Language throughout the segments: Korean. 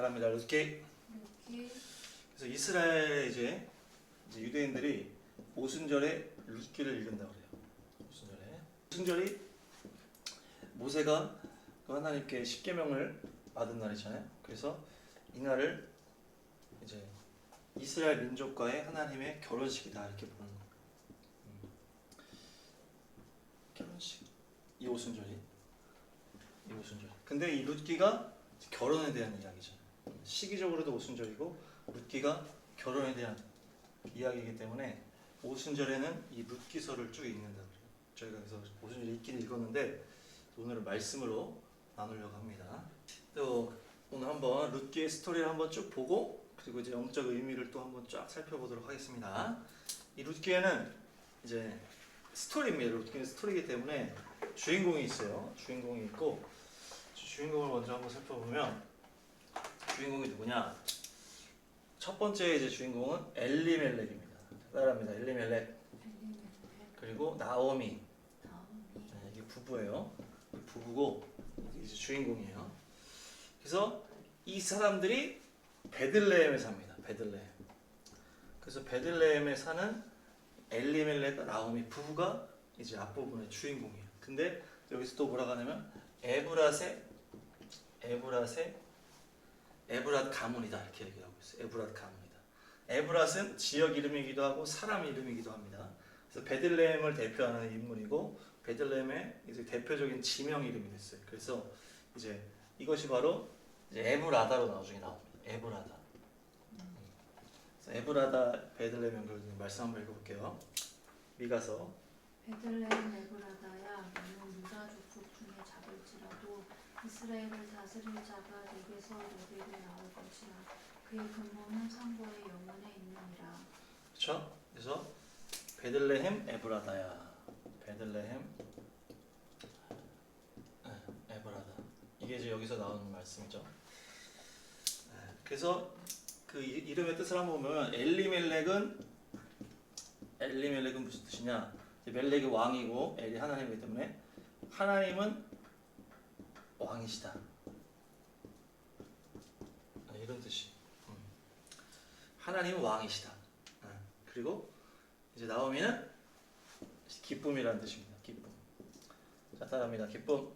따라합니다. 룻기. 그래서 이스라엘의 이제 유대인들이 오순절에 룻기를 읽는다고 그래요. 오순절이 모세가 그 하나님께 십계명을 받은 날이잖아요. 그래서 이날을 이제 이스라엘 민족과의 하나님의 결혼식이다 이렇게 보는 거예요. 결혼식. 이 오순절이. 근데 이 룻기가 결혼에 대한 이야기잖아요. 시기적으로도 오순절이고 룻기가 결혼에 대한 이야기이기 때문에 오순절에는 이 룻기서를 쭉 읽는다 그래요. 저희가 그래서 오순절 읽기는 읽었는데 오늘은 말씀으로 나누려고 합니다. 또 오늘 한번 룻기의 스토리를 한번 쭉 보고 그리고 이제 영적 의미를 또 한번 쫙 살펴보도록 하겠습니다. 이 룻기에는 이제 스토리입니다. 룻기는 스토리이기 때문에 주인공이 있어요. 주인공이 있고 주인공을 먼저 한번 살펴보면 주인공이 누구냐? 첫 번째 이제 주인공은 엘리멜렉입니다. 따라합니다. 엘리멜렉. 그리고 나오미. 네, 이게 부부예요. 부부고 이제 주인공이에요. 그래서 이 사람들이 베들레헴에 삽니다. 베들레헴. 그래서 베들레헴에 사는 엘리멜렉과 나오미 부부가 이제 앞부분의 주인공이에요. 근데 여기서 또 뭐라고 하냐면 에브랏 가문이다 이렇게 얘기하고 있어요. 에브랏 가문이다. 에브랏은 지역 이름이기도 하고 사람 이름이기도 합니다. 그래서 베들레헴을 대표하는 인물이고 베들레헴의 이제 대표적인 지명 이름이 됐어요. 그래서 이제 이것이 바로 이제 에브라다로 나중에 나옵니다. 에브라다. 에브라다 베들레헴 연결 말씀 한번 읽어볼게요. 미가서. 베들레헴 에브라다야, 너는 유다 족속 중에 작을지라도 이스라엘을 다스릴 자가 내게서 너에게 나올 것이라. 그의 근본은 상고의 영원에 있느니라. 그렇죠? 그래서 베들레헴 에브라다야. 베들레헴 에브라다. 이게 이제 여기서 나오는 말씀이죠. 그래서 그 이름의 뜻을 한번 보면 엘리멜렉은 무슨 뜻이냐? 멜렉이 왕이고 엘이 하나님이기 때문에 하나님은 왕이시다. 이런 뜻이. 하나님은 왕이시다. 그리고 이제 나오미는 기쁨이라는 뜻입니다. 기쁨. 자, 따라합니다. 기쁨.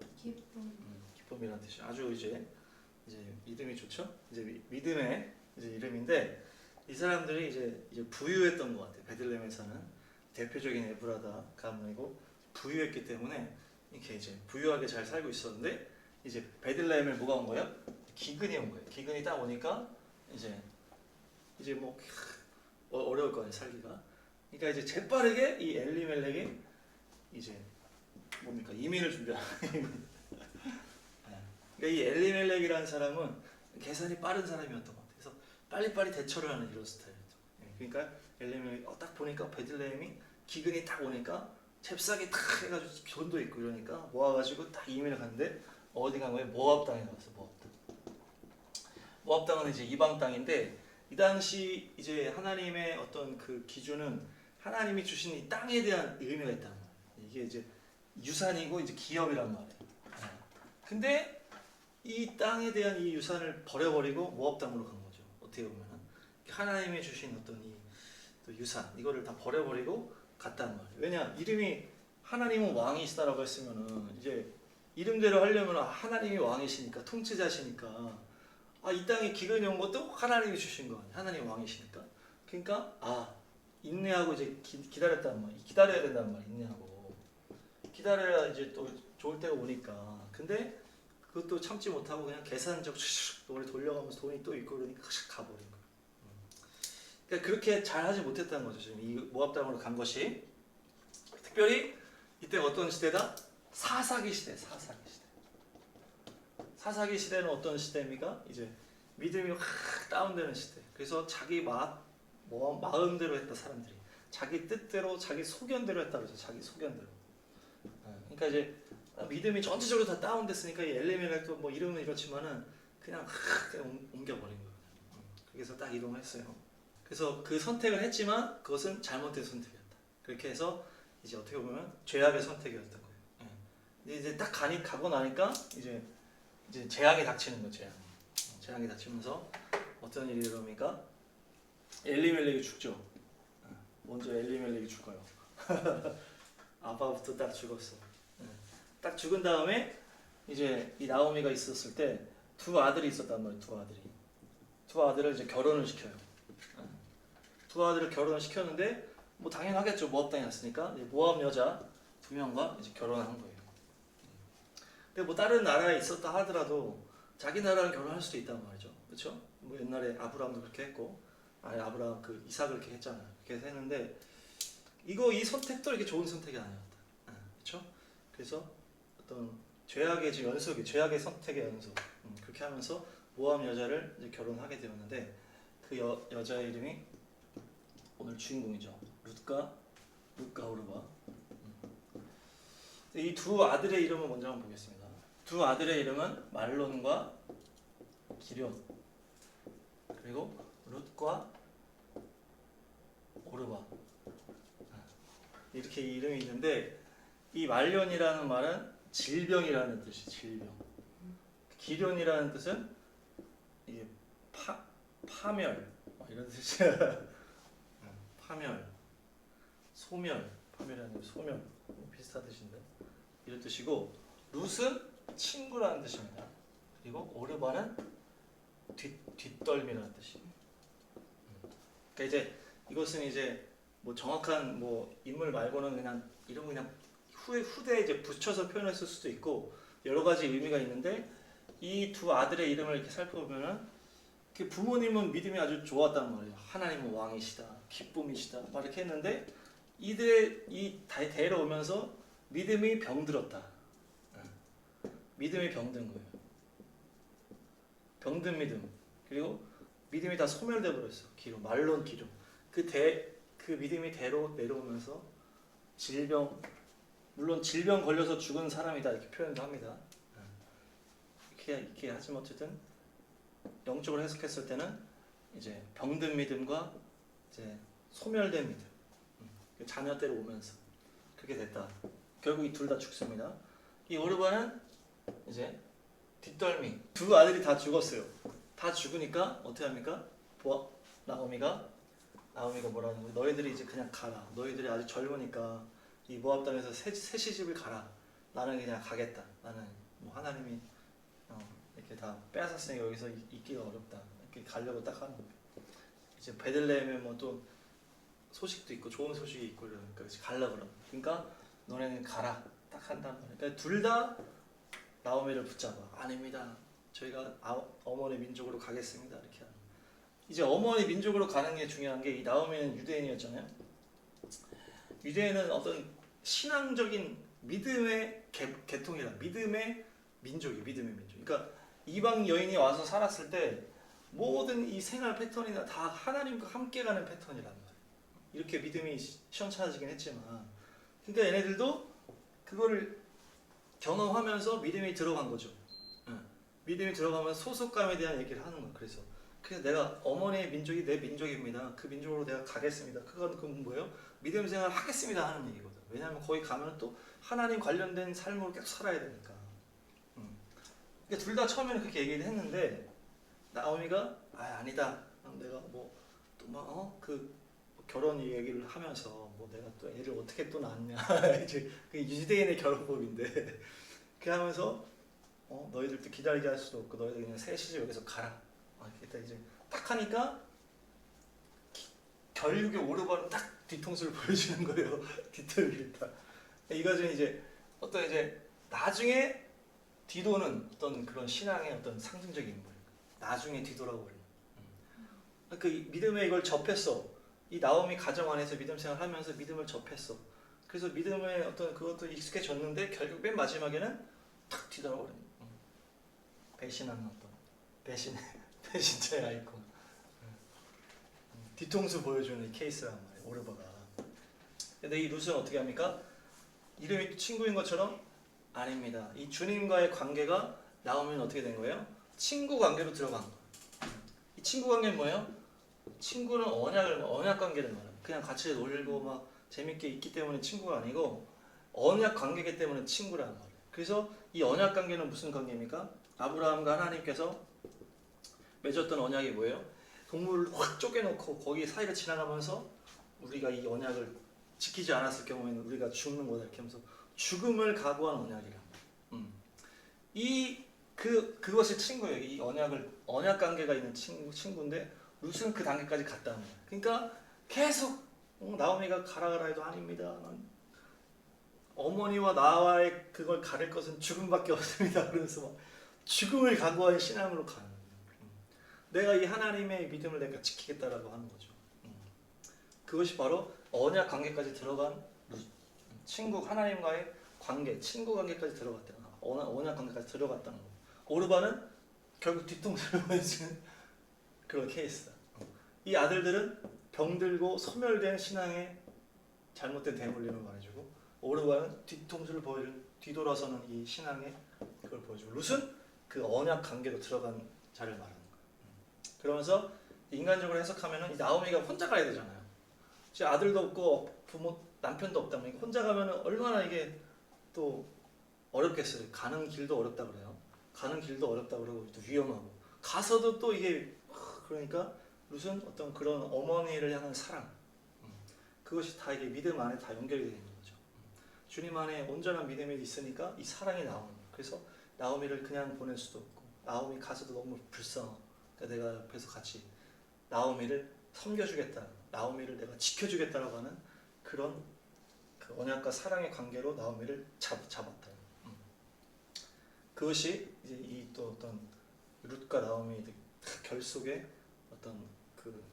기쁨이라는 뜻이 아주 이제 이름이 좋죠. 이제 믿음의 이제 이름인데 이 사람들이 이제 부유했던 것 같아요. 베들레헴에 사는 대표적인 에브라다 가문이고 부유했기 때문에 이렇게 이제 부유하게 잘 살고 있었는데 이제 베들레헴에 뭐가 온 거예요? 기근이 온 거예요. 기근이 딱 오니까 이제 뭐 어려울 거 아니에요, 살기가. 그러니까 이제 재빠르게 이 엘리멜렉이 이제 뭡니까? 이민을 준비하는. 그러니까 이 엘리멜렉이라는 사람은 계산이 빠른 사람이었던 것 같아요. 그래서 빨리빨리 대처를 하는 이런 스타일이었죠. 그러니까 엘리멜렉이 딱 보니까 베들레헴이 기근이 딱 오니까 잽싸게 탁 해가지고 돈도 있고 이러니까 모아가지고 딱 이민을 갔는데 어디 간 거예요? 모압 땅에 갔어. 모압 땅. 모압 땅은 이제 이방 땅인데 이 당시 이제 하나님의 어떤 그 기준은 하나님이 주신 이 땅에 대한 의미가 있다는 거예요. 이게 이제 유산이고 이제 기업이란 말이에요. 근데 이 땅에 대한 이 유산을 버려버리고 모압 땅으로 간 거죠. 어떻게 보면은 하나님이 주신 어떤 이 또 유산 이거를 다 버려버리고 갔단 말이에요. 왜냐 이름이 하나님은 왕이시다라고 했으면은 이제 이름대로 하려면 하나님이 왕이시니까 통치자시니까 이 땅에 기근이 온 것도 하나님이 주신 거 아니에요. 하나님이 왕이시니까. 그러니까 인내하고 이제 기다렸단 말이에요. 기다려야 된단 말이에요. 인내하고 기다려야 이제 또 좋을 때가 오니까. 근데 그것도 참지 못하고 그냥 계산적 머리 돌려가면서 돈이 또 있고 그러니까 가버린 거예요. 그러니까 그렇게 잘 하지 못했다는 거죠. 지금 이 모압 땅으로 간 것이. 특별히 이때가 어떤 시대다? 사사기 시대. 사사기 시대는 어떤 시대입니까? 이제 믿음이 확 다운되는 시대. 그래서 자기 마음대로 했다 사람들이. 자기 뜻대로, 자기 소견대로 했다 그래서 자기 소견대로. 그러니까 이제 믿음이 전체적으로 다 다운됐으니까 이 엘리멜렉도 뭐 이름은 이렇지만은 그냥 옮겨버린 거예요. 그래서 딱 이동을 했어요. 그래서 그 선택을 했지만 그것은 잘못된 선택이었다. 그렇게 해서 이제 어떻게 보면 죄악의 선택이었던 거예요. 근데 이제 딱 가고 나니까 이제 재앙이 닥치는 거죠. 재앙이 닥치면서 어떤 일이 일어납니까? 엘리멜렉이 죽죠. 먼저 엘리멜렉이 죽어요. 아빠부터 딱 죽었어. 딱 죽은 다음에 이제 이 나오미가 있었을 때 두 아들이 있었단 말이에요. 두 아들을 이제 결혼을 시켜요. 두 아들을 결혼을 시켰는데 뭐 당연하겠죠. 모압 땅에 왔으니까 모압 여자 2명과 이제 결혼을 한 거예요. 근데 뭐 다른 나라에 있었다 하더라도 자기 나라랑 결혼할 수도 있단 말이죠. 그렇죠? 뭐 옛날에 아브라함도 그렇게 했고, 아브라함 그 이삭을 그렇게 했잖아요. 그렇게 했는데 이 선택도 이렇게 좋은 선택이 아니었다. 그렇죠? 그래서 어떤 죄악의 연속이 죄악의 선택의 연속. 그렇게 하면서 모압 여자를 이제 결혼하게 되었는데 그 여자의 이름이 오늘 주인공이죠. 룻과 오르바. 이 두 아들의 이름을 먼저 한번 보겠습니다. 두 아들의 이름은 말론과 기럨, 그리고 룻과 오르바. 이렇게 이름이 있는데 이 말론이라는 말은 질병이라는 뜻이 질병. 기럨이라는 뜻은 이게 파멸 이런 뜻이야. 파멸, 소멸, 파멸이라는 소멸 비슷한 뜻인데 이런 뜻이고, 룻은 친구라는 뜻입니다. 그리고 오르바는 뒷덜미라는 뜻이에요. 그러니까 이제 이것은 이제 뭐 정확한 뭐 인물 말고는 그냥 이런 그냥 후대에 이제 붙여서 표현했을 수도 있고 여러 가지 의미가 있는데 이 두 아들의 이름을 이렇게 살펴보면은 부모님은 믿음이 아주 좋았단 말이에요. 하나님은 왕이시다, 기쁨이시다, 막 이렇게 했는데 이 대로 오면서 믿음이 병들었다. 믿음이 병든 거예요. 병든 믿음. 그리고 믿음이 다 소멸돼 버렸어. 말론 기럨. 그 믿음이 대로 내려오면서 질병, 물론 질병 걸려서 죽은 사람이다 이렇게 표현도 합니다. 이렇게 하지만 어쨌든 영적으로 해석했을 때는 이제 병든 믿음과 이제 소멸된 믿음, 자녀 때로 오면서 그렇게 됐다. 결국 이 둘 다 죽습니다. 이 오르바는 이제 뒷덜미, 두 아들이 다 죽었어요. 다 죽으니까 어떻게 합니까? 나오미가 뭐라는 거예요? 너희들이 이제 그냥 가라. 너희들이 아직 젊으니까 이 모압 땅에서 새 시집을 가라. 나는 그냥 가겠다. 나는 뭐 하나님이 이렇게 다 빼앗았으니까 여기서 있기가 어렵다. 이렇게 가려고 딱 하는 거예요. 이제 베들레헴에 뭐 또 소식도 있고 좋은 소식이 있고 그러니까 가려고 그러. 그러니까 너네는 가라. 딱 한단 말이에요. 그러니까 둘 다 나오미를 붙잡아. 아닙니다. 저희가 어머니 민족으로 가겠습니다. 이렇게 하는. 이제 어머니 민족으로 가는 게 중요한 게 이 나오미는 유대인이었잖아요. 유대인은 어떤 신앙적인 믿음의 계통이라 믿음의 민족이 믿음의 민족. 그러니까 이방 여인이 와서 살았을 때 모든 이 생활 패턴이나 다 하나님과 함께 가는 패턴이란 말이에요. 이렇게 믿음이 시원찮아지긴 했지만, 그러니까 얘네들도 그거를 경험하면서 믿음이 들어간 거죠. 믿음이 들어가면서 소속감에 대한 얘기를 하는 거예요. 그래서 내가 어머니의 민족이 내 민족입니다. 그 민족으로 내가 가겠습니다. 그건 뭐예요? 믿음 생활 하겠습니다 하는 얘기거든. 왜냐하면 거기 가면 또 하나님 관련된 삶으로 계속 살아야 되니까. 그러니까 둘 다 처음에는 그렇게 얘기를 했는데 나오미가 아니다. 내가 뭐 또 막 그 결혼 얘기를 하면서 뭐 내가 또 애를 어떻게 또 낳냐 이제 그 유대인의 결혼법인데 그렇게 하면서 너희들도 기다리게 할 수도 없고 너희들 그냥 새 시집 여기서 가라. 이렇게 이제 딱 하니까 결국에 오르바는 딱 뒤통수를 보여주는 거예요. 뒤통수를 딱. 이것은 이제 어떤 이제 나중에 뒤도는 어떤 그런 신앙의 어떤 상징적인 인물. 나중에 뒤돌아버려. 그 믿음에 이걸 접했어. 이 나오미 가정 안에서 믿음 생활하면서 믿음을 접했어. 그래서 믿음에 어떤 그것도 익숙해졌는데 결국 맨 마지막에는 탁 뒤돌아버려. 배신하는 어떤 배신자의 아이콘. 뒤통수 보여주는 이 케이스란 말이에요. 오르바가. 근데 이 룻은 어떻게 합니까? 이름이 친구인 것처럼 아닙니다. 이 주님과의 관계가 나오면 어떻게 된 거예요? 친구 관계로 들어간 거예요. 이 친구 관계는 뭐예요? 친구는 언약 관계를 말해요. 그냥 같이 놀고 막 재밌게 있기 때문에 친구가 아니고 언약 관계이기 때문에 친구라는 말이에요. 그래서 이 언약 관계는 무슨 관계입니까? 아브라함과 하나님께서 맺었던 언약이 뭐예요? 동물을 확 쪼개놓고 거기 사이를 지나가면서 우리가 이 언약을 지키지 않았을 경우에는 우리가 죽는 거다 이렇게 하면서 죽음을 각오한 언약이라. 그것이 친구예요. 이 언약 관계가 있는 친구인데 룻은 그 단계까지 갔다는 거예요. 그러니까 계속 나오미가 가라 해도 아닙니다. 어머니와 나와의 그걸 가릴 것은 죽음밖에 없습니다. 그러면서 막 죽음을 각오한 신앙으로 가는 거예요. 내가 이 하나님의 믿음을 내가 지키겠다라고 하는 거죠. 그것이 바로 언약 관계까지 들어간 친구 하나님과의 관계, 친구 관계까지 들어갔다는 거. 언약 관계까지 들어갔다는 거. 오르반은 결국 뒤통수를 보여주는 그런 케이스다. 이 아들들은 병들고 소멸된 신앙의 잘못된 대물림을 말해주고 오르반은 뒤통수를 보여주는 뒤돌아서는 이 신앙의 그걸 보여주고 룻은 그 언약 관계로 들어간 자를 말하는 거야. 그러면서 인간적으로 해석하면은 이 나오미가 혼자 가야 되잖아요. 이제 아들도 없고 부모 남편도 없다 보니까 혼자 가면은 얼마나 이게 또 어렵겠어요. 가는 길도 어렵다 그래요. 가는 길도 어렵다 그러고 또 위험하고 가서도 또 이게 그러니까 룻은 어떤 그런 어머니를 향한 사랑 그것이 다 이게 믿음 안에 다 연결이 되어 있는 거죠. 주님 안에 온전한 믿음이 있으니까 이 사랑이 나오는 거예요. 그래서 나오미를 그냥 보낼 수도 없고 나오미 가서도 너무 불쌍하고 그러니까 내가 옆에서 같이 나오미를 섬겨주겠다 나오미를 내가 지켜주겠다라고 하는 그런 그 언약과 사랑의 관계로 나오미를 잡았다. 그것이 이제 이 또 어떤 룻과 나오미의 결속의 어떤 그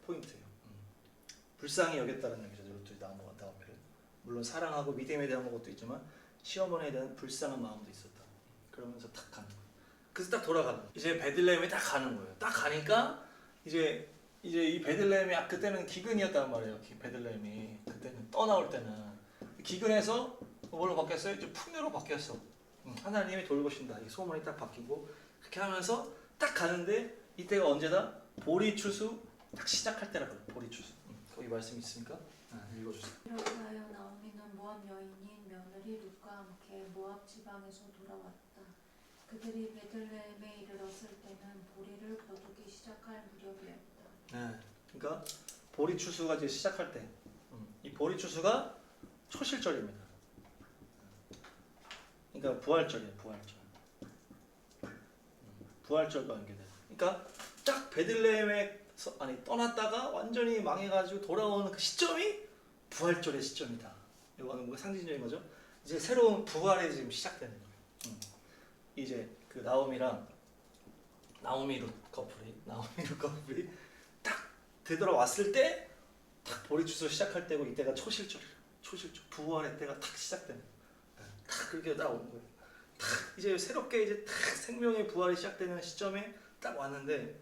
포인트예요. 불쌍히 여겼다는 얘기죠. 룻이 나오미를 물론 사랑하고 믿음에 대한 것도 있지만 시어머니에 대한 불쌍한 마음도 있었다. 그러면서 딱 가는 거예요. 그래서 딱 돌아가는 거예요. 이제 베들레헴에 딱 가는 거예요. 딱 가니까 이제 이 베들레헴이 그때는 기근이었단 말이에요. 베들레헴이 그때는 떠나올 때는 기근에서 뭘로 바뀌었어요? 이제 풍요로 바뀌었어. 하나님이 돌보신다. 이 소문이 딱 바뀌고 그렇게 하면서 딱 가는데 이때가 언제다? 보리추수 딱 시작할 때라고. 보리추수. 거기 말씀 있으니까 읽어주세요. 이렇게 하여 나오미는 모압 여인인 며느리 룻과 함께 모압 지방에서 돌아왔다. 그들이 베들레헴에 이르렀을 때는 보리를 거두기 시작할 무렵이었다. 네, 그러니까 보리추수가 이제 시작할 때, 이 보리추수가 초실절입니다. 그러니까 부활절이에요, 부활절. 부활절과 연계돼요. 그러니까 딱 베들레헴에서 떠났다가 완전히 망해가지고 돌아오는 그 시점이 부활절의 시점이다. 이거는 뭔가 상징적인 거죠. 이제 새로운 부활이 지금 시작되는 거예요. 이제 그 나오미 룻 커플이 딱 되돌아왔을 때 딱 보리추수 시작할 때고 이때가 초실절 부활의 때가 탁 시작되는 거예요. 딱 그렇게 딱 오는 거예요. 딱 이제 새롭게 이제 딱 생명의 부활이 시작되는 시점에 딱 왔는데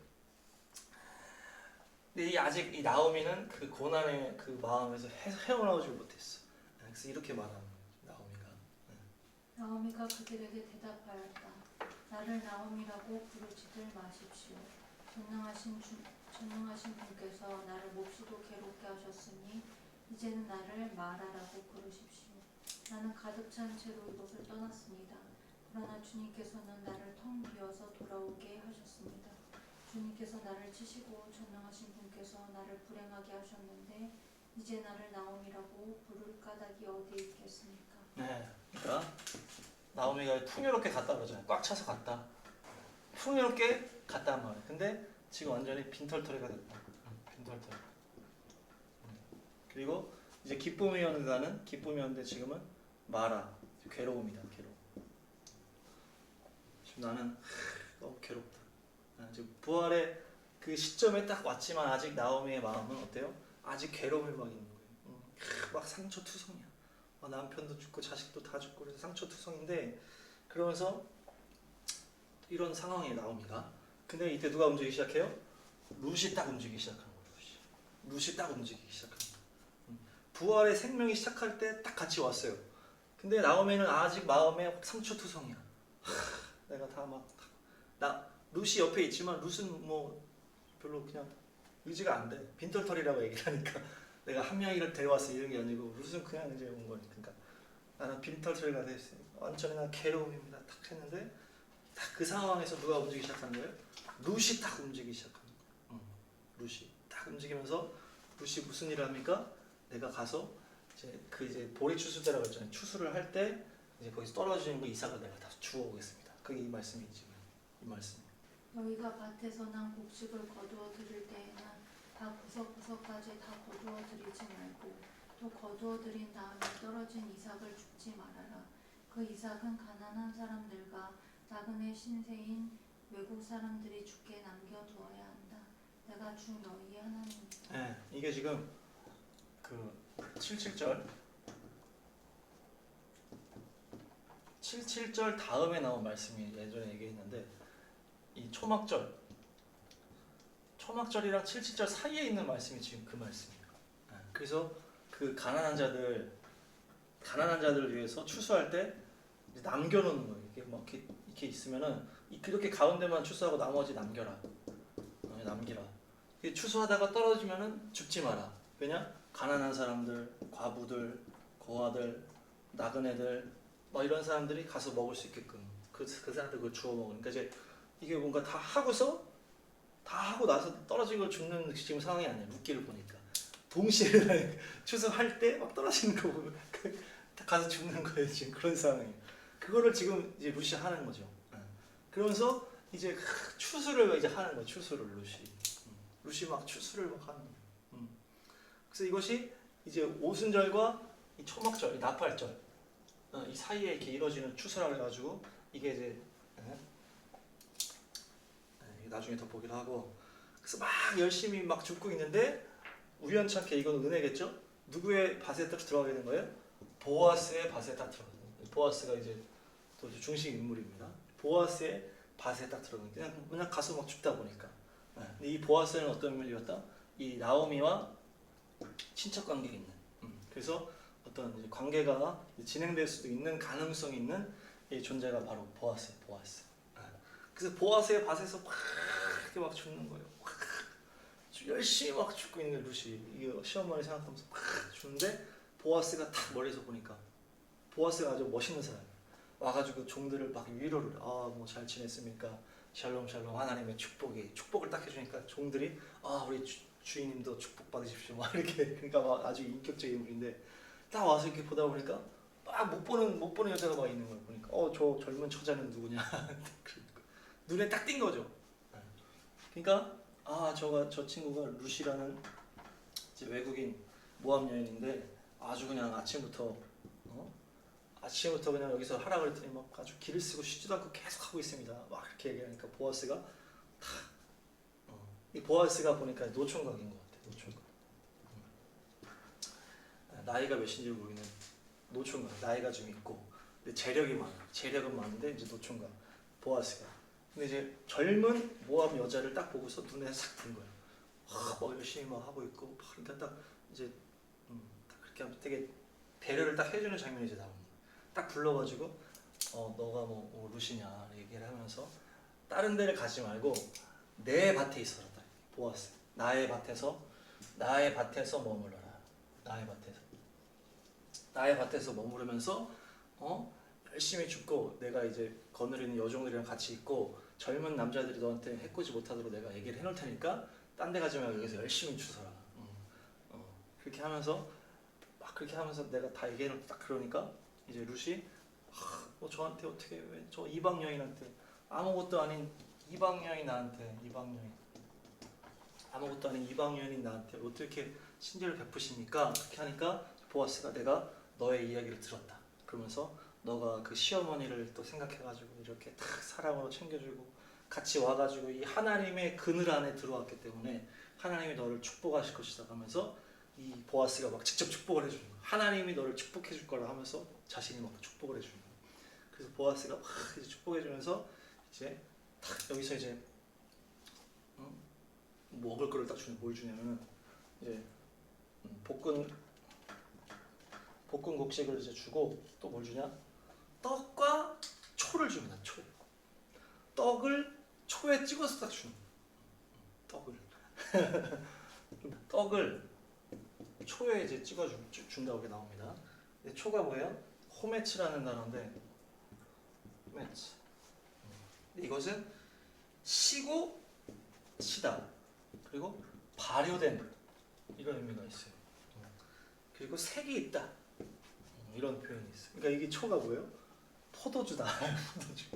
근데 아직 이 나오미는 그 고난의 그 마음에서 헤어나오지 못했어. 그래서 이렇게 말하는 거예요. 나오미가 그들에게 대답하였다. 나를 나오미라고 부르지들 마십시오. 전능하신 분께서 나를 몹시도 괴롭게 하셨으니 이제는 나를 마라라고 부르십시오. 나는 가득 찬 채로 이곳을 떠났습니다. 그러나 주님께서는 나를 텅 비어서 돌아오게 하셨습니다. 주님께서 나를 치시고 전능하신 분께서 나를 불행하게 하셨는데 이제 나를 나오미라고 부를 까닭이 어디에 있겠습니까? 네, 그러니까 나오미가 풍요롭게 갔다 그러잖아요. 꽉 차서 갔다. 풍요롭게 갔단 말이에요. 근데 지금 완전히 빈털터리가 됐다. 빈털터리. 그리고 이제 기쁨이었는데 지금은 마라, 괴로움이다. 괴로움. 지금 나는 너무 괴롭다. 지금 부활의 그 시점에 딱 왔지만 아직 나오미의 마음은 어때요? 아직 괴로움을 막 있는 거예요. 막 상처투성이야. 남편도 죽고 자식도 다 죽고 그래서 상처투성인데 그러면서 이런 상황에 나오미가 근데 이때 누가 움직이기 시작해요? 룻이 딱 움직이기 시작하는 거예요. 룻이 딱 움직이기 시작하는 거예요. 부활의 생명이 시작할 때 딱 같이 왔어요. 근데 나오미는 아직 마음에 상처투성이야. 내가 다 룻이 옆에 있지만 룻은 뭐 별로 그냥 의지가 안 돼. 빈털털이라고 얘기를 하니까 내가 한 명이를 데려왔어 이런 게 아니고 룻은 그냥 이제 온 거니까. 그러니까 나는 빈털털이가 됐으니까 완전히 난 괴로움입니다. 딱 했는데 딱 그 상황에서 누가 움직이기 시작한 거예요? 룻이 딱 움직이기 시작합니다. 룻이 딱 움직이면서 룻이 무슨 일을 합니까? 내가 가서 이제 보리 추수대라고 했잖아요. 추수를 할 때 이제 거기서 떨어지는 거 이삭을 내가 다 주워오겠습니다. 그게 이 말씀이지. 이 말씀. 너희가 밭에서 난 곡식을 거두어 들일 때에는 다 구석구석까지 다 거두어 들이지 말고 또 거두어 들인 다음에 떨어진 이삭을 줍지 말아라. 그 이삭은 가난한 사람들과 나그네 신세인 외국 사람들이 죽게 남겨두어야 한다. 내가 주 너희의 하나님이다. 네, 이게 지금 그 77절 77절 다음에 나온 말씀이 예전에 얘기했는데 이 초막절이랑 77절 사이에 있는 말씀이 지금 그 말씀이에요. 네, 그래서 그 가난한 자들을 위해서 추수할 때 이제 남겨놓는 거예요. 이게 막 이렇게 있으면은 그렇게 가운데만 추수하고 나머지 남겨라. 남기라. 추수하다가 떨어지면은 줍지 마라. 왜냐? 가난한 사람들, 과부들, 고아들, 나그네들, 뭐 이런 사람들이 가서 먹을 수 있게끔 그 사람들 그걸 주워 먹으니까 이제 이게 뭔가 다 하고 나서 떨어진 걸 줍는 지금 상황이 아니에요. 룻기를 보니까 동시에 추수할 때 막 떨어지는 거 보면 가서 줍는 거예요. 지금 그런 상황이에요. 그거를 지금 이제 룻이 하는 거죠. 그러면서 이제 추수를 이제 하는 거예요. 추수를 룻이 막 추수를 막 하는 거예요. 그래서 이것이 이제 오순절과 이 초막절, 이 나팔절 이 사이에 이렇게 이루어지는 추수라고 해가지고 이게 이제 나중에 더 보기로 하고 그래서 막 열심히 막 줍고 있는데 우연찮게 이건 은혜겠죠? 누구의 밭에 딱 들어가게 된 거예요? 보아스의 밭에 딱 들어가요. 보아스가 이제 또 중심 인물입니다. 보아스의 밭에 딱 들어가는 그냥 가서 막 줍다 보니까. 근데 이 보아스는 어떤 인물이었다? 이 나오미와 친척 관계가 있는. 그래서 어떤 이제 관계가 진행될 수도 있는 가능성이 있는 이 존재가 바로 보아스. 그래서 보아스의 밭에서 막 이렇게 막 줍는 거예요. 열심히 막 줍고 있는 룻이 이게 시어머니 생각하면서 막 주는데 보아스가 딱 멀리서 보니까 보아스가 아주 멋있는 사람. 와가지고 종들을 막 위로를 뭐 잘 지냈습니까? 샬롬 하나님의 축복을 딱 해주니까 종들이 우리 주인님도 축복 받으십시오 막 이렇게 그러니까 막 아주 인격적인 인물인데 딱 와서 이렇게 보다 보니까 막 못 보는 여자가 막 있는 걸 보니까 저 젊은 처자는 누구냐 눈에 딱 띈 거죠. 그러니까 저 친구가 룻이라는 이제 외국인 모함 여인인데 아주 그냥 아침부터 그냥 여기서 하라 그랬더니 막 아주 길을 쓰고 쉬지도 않고 계속 하고 있습니다. 막 이렇게 얘기하니까 보아스가 이 보아스가 보니까 노총각인 것 같아. 노총각. 나이가 몇인지 모르겠는 노총각. 나이가 좀 있고 근데 재력은 많은데 이제 노총각 보아스가. 근데 이제 젊은 모함 여자를 딱 보고서 눈에 싹 든 거예요. 막 열심히 막 하고 있고 그러니까 딱 이제 딱 그렇게 하면 되게 배려를 딱 해주는 장면이 이제 나옵니다. 딱 불러가지고 너가 뭐 룻이냐 얘기를 하면서 다른 데를 가지 말고 내 밭에 있어라. 보아스. 나의 밭에서 머물러라. 나의 밭에서 머무르면서 열심히 줍고 내가 이제 거느리는 여종들이랑 같이 있고 젊은 남자들이 너한테 해코지 못하도록 내가 얘기를 해놓을 테니까 딴 데 가지 말고 여기서 열심히 주서라. 그렇게 하면서 내가 다 얘기해놓고 딱 그러니까 이제 룻이 저한테 어떻게 왜 저 이방 여인한테 아무것도 아닌 이방 여인 나한테 어떻게 신뢰를 베푸십니까? 그렇게 하니까 보아스가 내가 너의 이야기를 들었다. 그러면서 너가 그 시어머니를 또 생각해가지고 이렇게 딱 사랑으로 챙겨주고 같이 와가지고 이 하나님의 그늘 안에 들어왔기 때문에 하나님이 너를 축복하실 것이다 하면서 이 보아스가 막 직접 축복을 해주는 거야. 하나님이 너를 축복해 줄 거라 하면서 자신이 막 축복을 해주는 거야. 그래서 보아스가 막 이제 축복해 주면서 이제 딱 여기서 이제 먹을 거를 딱 주는 뭘 주냐면은 이제 볶은 곡식을 이제 주고 또 뭘 주냐? 떡과 초를 줍니다. 떡을 초에 찍어서 딱 주는 거야. 떡을 초에 이제 찍어 준다고 이렇게 나옵니다. 초가 뭐예요? 호메츠라는 단어인데 호메츠. 이것은 시고 치다. 그리고 발효된 이런 의미가 있어요. 그리고 색이 있다. 이런 표현이 있어요. 그러니까 이게 초가 뭐예요? 포도주다. 포도주.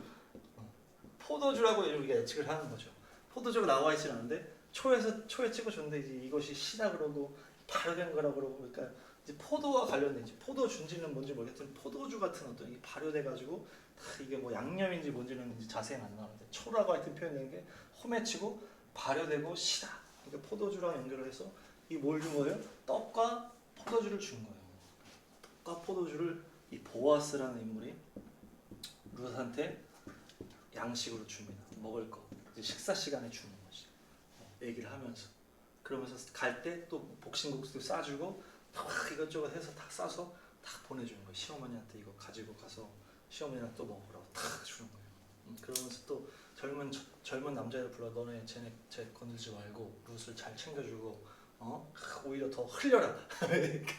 포도주라고 우리가 예측을 하는 거죠. 포도주가 나와 있지 않은데 초에 찍어줬는데 이제 이것이 시다 그러고 발효된 거라고 그러고 그러니까 이제 포도와 관련된 이제 포도 준지는 뭔지 모르겠지만 포도주 같은 어떤 이게 발효돼가지고 이게 뭐 양념인지 뭔지는 이제 자세히는 안 나오는데 초라고 하여튼 표현된 게 홈에치고 발효되고 시다. 그러니까 포도주랑 연결을 해서 이 뭘 준 거예요? 떡과 포도주를 준 거예요. 떡과 포도주를 이 보아스라는 인물이 룻한테 양식으로 줍니다. 먹을 거. 이제 식사 시간에 주는 거지. 얘기를 하면서. 그러면서 갈 때 또 복신국수도 싸주고 막 이것저것 해서 다 싸서 다 보내주는 거예요. 시어머니한테 이거 가지고 가서 시어머니랑 또 먹으라고 다 주는 거예요. 그러면서 또 젊은 남자를 불러 너네 쟤 건들지 말고 룻을 잘 챙겨주고 오히려 더 흘려라. 이렇게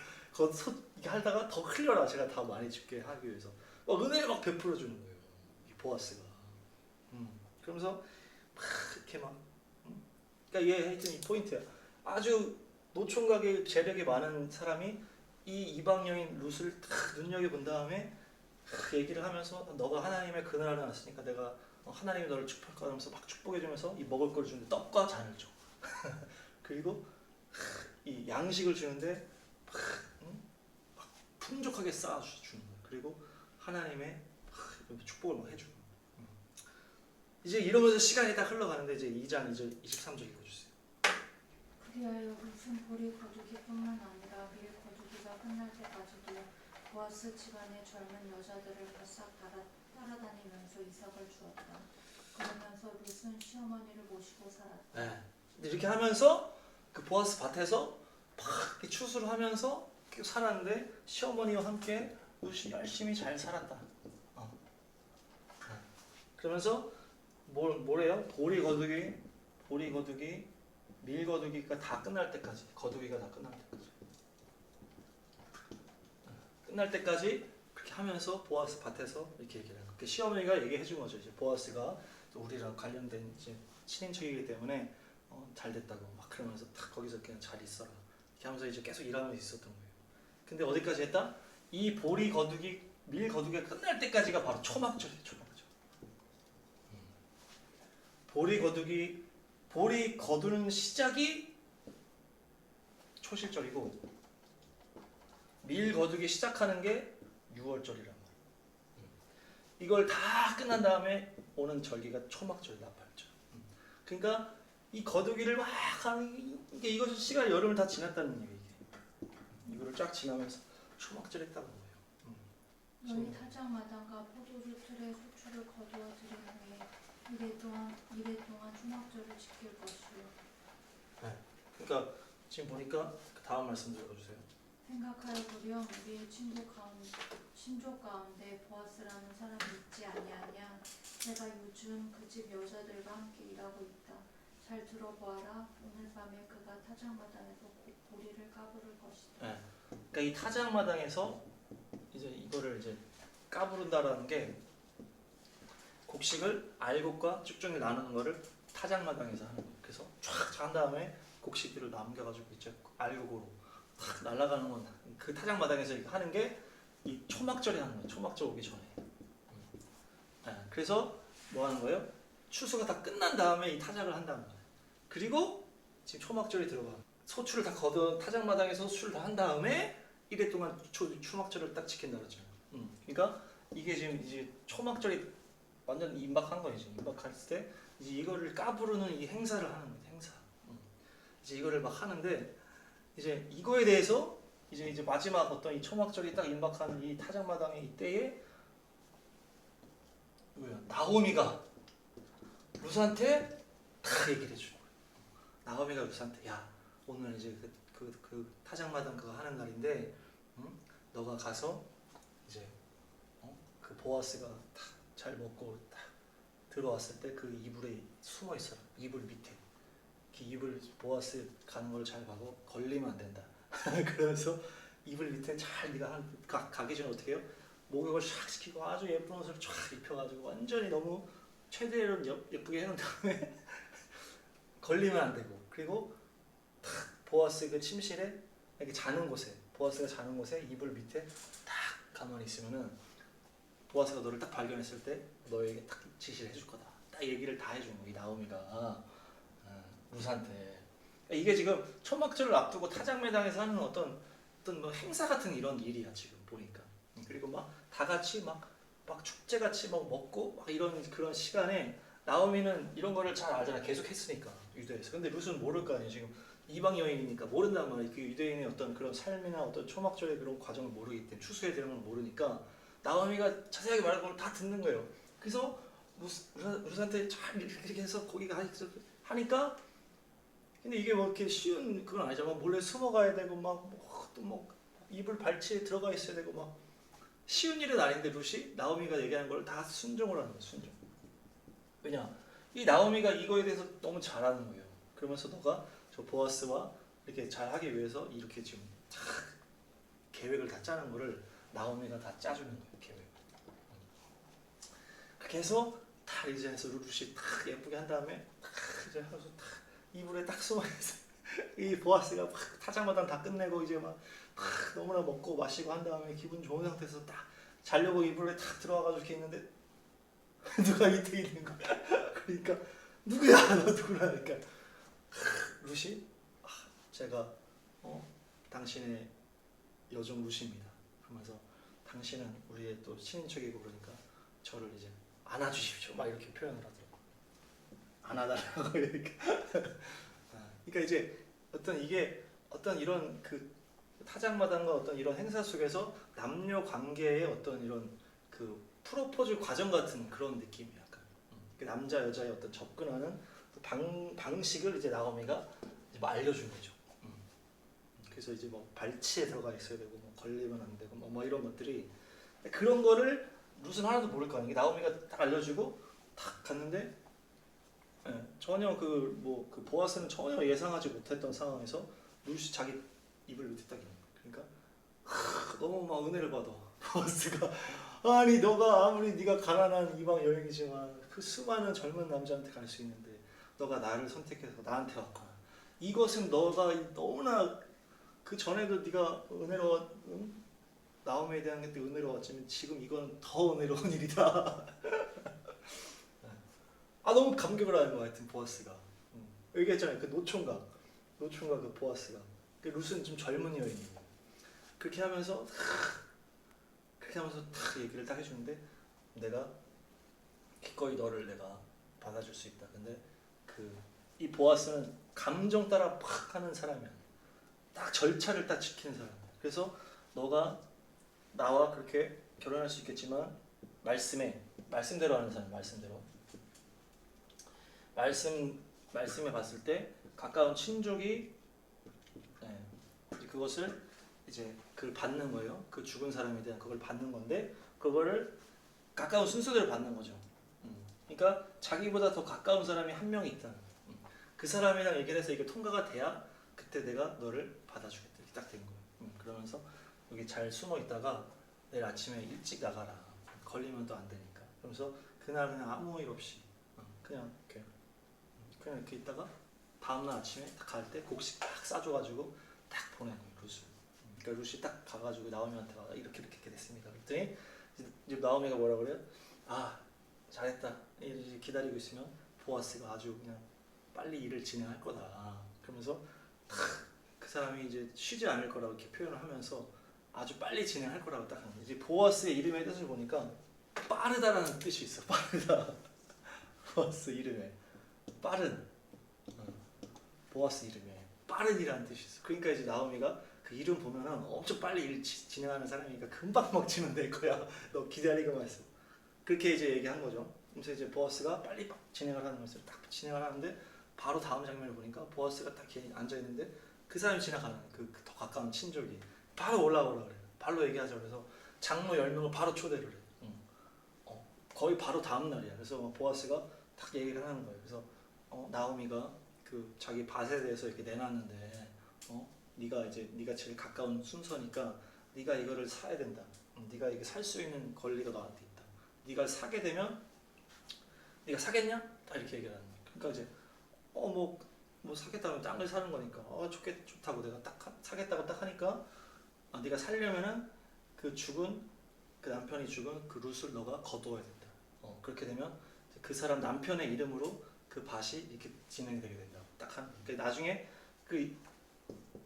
하다가 더 흘려라. 제가 다 많이 집게 하기 위해서 은혜를 막 베풀어 주는 거예요. 이 보아스가. 그러면서 막 이렇게 막 그러니까 얘 하여튼 이 포인트야. 아주 노총각의 재력이 많은 사람이 이 이방 여인 룻을 딱 눈여겨본 다음에 얘기를 하면서 너가 하나님의 그늘 아래 왔으니까 내가 하나님이 너를 축복하면서 막 축복해주면서 이 먹을 걸 주는데 떡과 잔을 줘. 그리고 이 양식을 주는데 막 풍족하게 쌓아주는 거예요. 그리고 하나님의 축복을 막 해주는 거예요. 이제 이러면서 시간이 딱 흘러가는데 이제 2장 2절 23절 읽어주세요. 그리하여 룻은 보리 거두기뿐만 아니라 밀 거두기가 끝날 때까지도 보아스 집안의 젊은 여자들을 바싹 따라다니면서 이삭을 주었다. 그러면서 룻은 시어머니를 모시고 살았다. 네. 이렇게 하면서 그 보아스 밭에서 막 이렇게 추수를 하면서 계속 살았는데 시어머니와 함께 룻이 열심히 잘 살았다. 그러면서 뭐래요? 보리 거두기, 밀 거두기가 다 끝날 때까지, 거두기가 다 끝날 때까지 그렇게 하면서 보아스 밭에서 이렇게 얘기를 해요. 그 시어머니가 얘기해 준 거죠. 이제 보아스가 우리랑 관련된 이제 친인척이기 때문에 잘 됐다고 막 그러면서 딱 거기서 그냥 잘 있어라. 이렇게 하면서 이제 계속 일하면서 있었던 거예요. 근데 어디까지 했다? 이 보리 거두기, 밀 거두기가 끝날 때까지가 바로 초막절이에요. 초막절. 보리 거두는 시작이 초실절이고 밀 거두기 시작하는 게 6월절이란 말이에요. 이걸 다 끝난 다음에 오는 절기가 초막절, 나팔절. 그러니까 이 거두기를 막 하는 게 이것은 시간 여름을 다 지났다는 얘기예요. 이거를 쫙 지나면서 초막절 했다는 거예요. 너희 타작마당과 포도주 틀에 소출을 거두어 들인 후에 이래 동안 초막절을 지킬 것이요. 네. 그러니까 지금 보니까 그 다음 말씀 들어주세요. 생각하여 보렴 우리의 친족 가운데 보아스라는 사람이 있지 아니하냐. 내가 요즘 그 집 여자들과 함께 일하고 있다. 잘 들어보아라. 오늘 밤에 그가 타작마당에서 보리를 까부를 것이다. 네. 그러니까 이 타작마당에서 이제 이거를 이제 까부른다라는 게 곡식을 알곡과 쭉쭉 나누는 거를 타작마당에서 하는 거예요. 그래서 쫙 한 다음에 곡식들을 남겨가지고 이제 알곡으로 탁 날아가는 건 그 타작마당에서 하는 게 이 초막절에 하는 거예요. 초막절 오기 전에. 네. 그래서 뭐 하는 거예요? 추수가 다 끝난 다음에 이 타작을 한다는 거예요. 그리고 지금 초막절이 들어가. 소출을 다 거둔 타작마당에서 소출을 다 한 다음에 이래 동안 초막절을 딱 지킨다 그러죠. 그러니까 이게 지금 이제 초막절이 완전 임박한 거예요. 임박할 때 이제 이거를 까부르는 이 행사를 하는 거예요. 행사. 이제 이거를 막 하는데 이제 이거에 대해서 이제 마지막 어떤 이 초막절이 딱 임박하는 이 타작마당의 이때에 나오미가 룻한테 다 얘기를 해주는 거예요. 나오미가 룻한테 야 오늘 이제 그 타작마당 그거 하는 날인데 너가 가서 이제 그 보아스가 딱 잘 먹고 딱 들어왔을 때 그 이불에 숨어 있어라. 이불 밑에. 그 이불 보아스 가는 걸 잘 봐고 걸리면 안 된다. 그러면서 이불 밑에 잘 네가 가기 전에 어떻게 해요? 목욕을 샥 시키고 아주 예쁜 옷을 쫙 입혀가지고 완전히 너무 최대로 예쁘게 해놓은 다음에 걸리면 안 되고 그리고 탁 보아스 그 침실에 이렇게 자는 곳에 보아스가 자는 곳에 이불 밑에 딱 가만히 있으면은 보아스가 너를 딱 발견했을 때 너에게 딱 지시를 해줄 거다. 딱 얘기를 다 해주는 거야 이 나오미가 루스한테. 이게 지금 초막절을 앞두고 타작매당에서 하는 어떤 뭐 행사 같은 이런 일이야 지금 보니까. 그리고 막 다 같이 막 축제 같이 막 먹고 막 이런 그런 시간에 나오미는 이런 거를 잘 알잖아. 계속 했으니까 유대에서. 근데 루스는 모를 거 아니야 지금. 이방 여인이니까 모른단 말이야. 그 유대인의 어떤 그런 삶이나 어떤 초막절의 그런 과정을 모르기 때문에 추수에 대한 걸 모르니까 나오미가 자세하게 말하는 걸 다 듣는 거예요. 그래서 루스한테 잘 이렇게 해서 거기가 하니까 근데 이게 뭐 이렇게 쉬운 그건 아니잖아. 몰래 숨어가야 되고 막 또 뭐 이불 발치에 들어가 있어야 되고 막 쉬운 일은 아닌데 루시 나오미가 얘기하는 걸 다 순종을 하는 거야. 순종. 왜냐? 이 나오미가 이거에 대해서 너무 잘하는 거예요. 그러면서 너가 저 보아스와 이렇게 잘 하기 위해서 이렇게 지금 계획을 다 짜는 거를 나오미가 다 짜주는 거예요. 계획. 그렇게 해서 다 이제 해서 루시 딱 예쁘게 한 다음에 딱 이제 해서 딱 이불에 딱 숨어있어. 이 보아스가 막 타작마당 다 끝내고 이제 막 너무나 먹고 마시고 한 다음에 기분 좋은 상태에서 딱 자려고 이불에 딱 들어와가지고 이렇게 있는데 누가 밑에 있는 거야. 그러니까 누구야 너 누구라 그러니까 루시 제가 당신의 여종 루시입니다. 그러면서 당신은 우리의 또 친인척이고 그러니까 저를 이제 안아주십시오. 막 이렇게 표현을 하더라고. 안아달라고 그러니까. 그러니까 이제 어떤 이게 어떤 이런 그 타작마당과 어떤 이런 행사 속에서 남녀 관계의 어떤 이런 그 프로포즈 과정 같은 그런 느낌이야. 약간. 그 남자 여자의 어떤 접근하는 방식을 이제 나오미가 이제 뭐 알려준 거죠. 그래서 이제 뭐 발치에 들어가 있어야 되고 뭐 걸리면 안 되고 뭐 이런 것들이 그런 거를 루스는 하나도 모를 거 아니에요. 나오미가 딱 알려주고 탁 갔는데 전혀 그 보아스는 전혀 예상하지 못했던 상황에서 루시 자기 입을 밑에 딱 있는 거야. 그러니까 너무 막 은혜를 받아. 보아스가 아니 너가 아무리 네가 가난한 이방 여인이지만 그 수많은 젊은 남자한테 갈 수 있는데 너가 나를 선택해서 나한테 왔구나. 이것은 너가 너무나 그 전에도 네가 나오미에 대한 게 은혜로웠지만 지금 이건 더 은혜로운 일이다. 너무 감격을 하는 거 같은 보아스가. 얘기했잖아요. 그 노총각 그 보아스가. 그 루스는 좀 젊은 여인이고 그렇게 하면서 탁 얘기를 딱 해주는데 내가 기꺼이 너를 내가 받아줄 수 있다. 근데 이 보아스는 감정 따라 팍 하는 사람이야. 딱 절차를 딱 지키는 사람이야. 그래서 너가 나와 그렇게 결혼할 수 있겠지만 말씀대로 하는 사람. 말씀에 봤을 때 가까운 친족이 그것을 이제 그걸 받는 거예요. 그 죽은 사람에 대한 그걸 받는 건데 그거를 가까운 순서대로 받는 거죠. 그러니까 자기보다 더 가까운 사람이 한 명이 있다. 그 사람이랑 얘기를 해서 이게 통과가 돼야 그때 내가 너를 받아주겠다. 이렇게 딱 된 거예요. 그러면서 여기 잘 숨어 있다가 내일 아침에 일찍 나가라. 걸리면 또 안 되니까. 그러면서 그날 그냥 아무 일 없이 그냥 이렇게 있다가 다음날 아침에 딱 갈 때 곡식 딱 싸줘가지고 딱 보낸 거예요. 루스. 그러니까 루시 딱 가가지고 나오미한테 와 이렇게 됐습니다. 그랬더니 이제 나오미가 뭐라 그래요? 잘했다. 이제 기다리고 있으면 보아스가 아주 그냥 빨리 일을 진행할 거다. 그러면서 그 사람이 이제 쉬지 않을 거라고 이렇게 표현을 하면서 아주 빨리 진행할 거라고 딱 하는 이제 보아스의 이름의 뜻을 보니까 빠르다라는 뜻이 있어. 빠르다. 보아스 이름에 빠른. 보아스 이름에 빠른이라는 뜻이 있어. 그러니까 이제 나오미가 그 이름 보면은 엄청 빨리 일 진행하는 사람이니까 금방 먹지면 될 거야. 너 기다리고만 있어. 그렇게 이제 얘기한 거죠. 그래서 이제 보아스가 빨리 진행을 하는 것을 딱 진행을 하는데 바로 다음 장면을 보니까 보아스가 딱 앉아 있는데 그 사람이 지나가는 그 더 가까운 친족이 바로 올라오라 그래요. 바로 얘기하자 그래서 장로 10명을 바로 초대를 해. 거의 바로 다음 날이야. 그래서 보아스가 딱 얘기를 하는 거예요. 그래서 나오미가 그 자기 밭에 대해서 이렇게 내놨는데 네가 제일 가까운 순서니까 네가 이거를 사야 된다. 네가 이게 살 수 있는 권리가 너한테 있다. 네가 사게 되면 네가 사겠냐? 딱 이렇게 얘기를 하는 거야. 그러니까 이제 뭐 사겠다고 땅을 사는 거니까 좋다고 내가 딱 사겠다고 딱 하니까 네가 살려면은 그 남편이 죽은 그 룻을 너가 거두어야 된다. 그렇게 되면 그 사람 남편의 이름으로 그 밭이 이렇게 진행되게 된다. 딱 하는. 그러니까 나중에 그러니까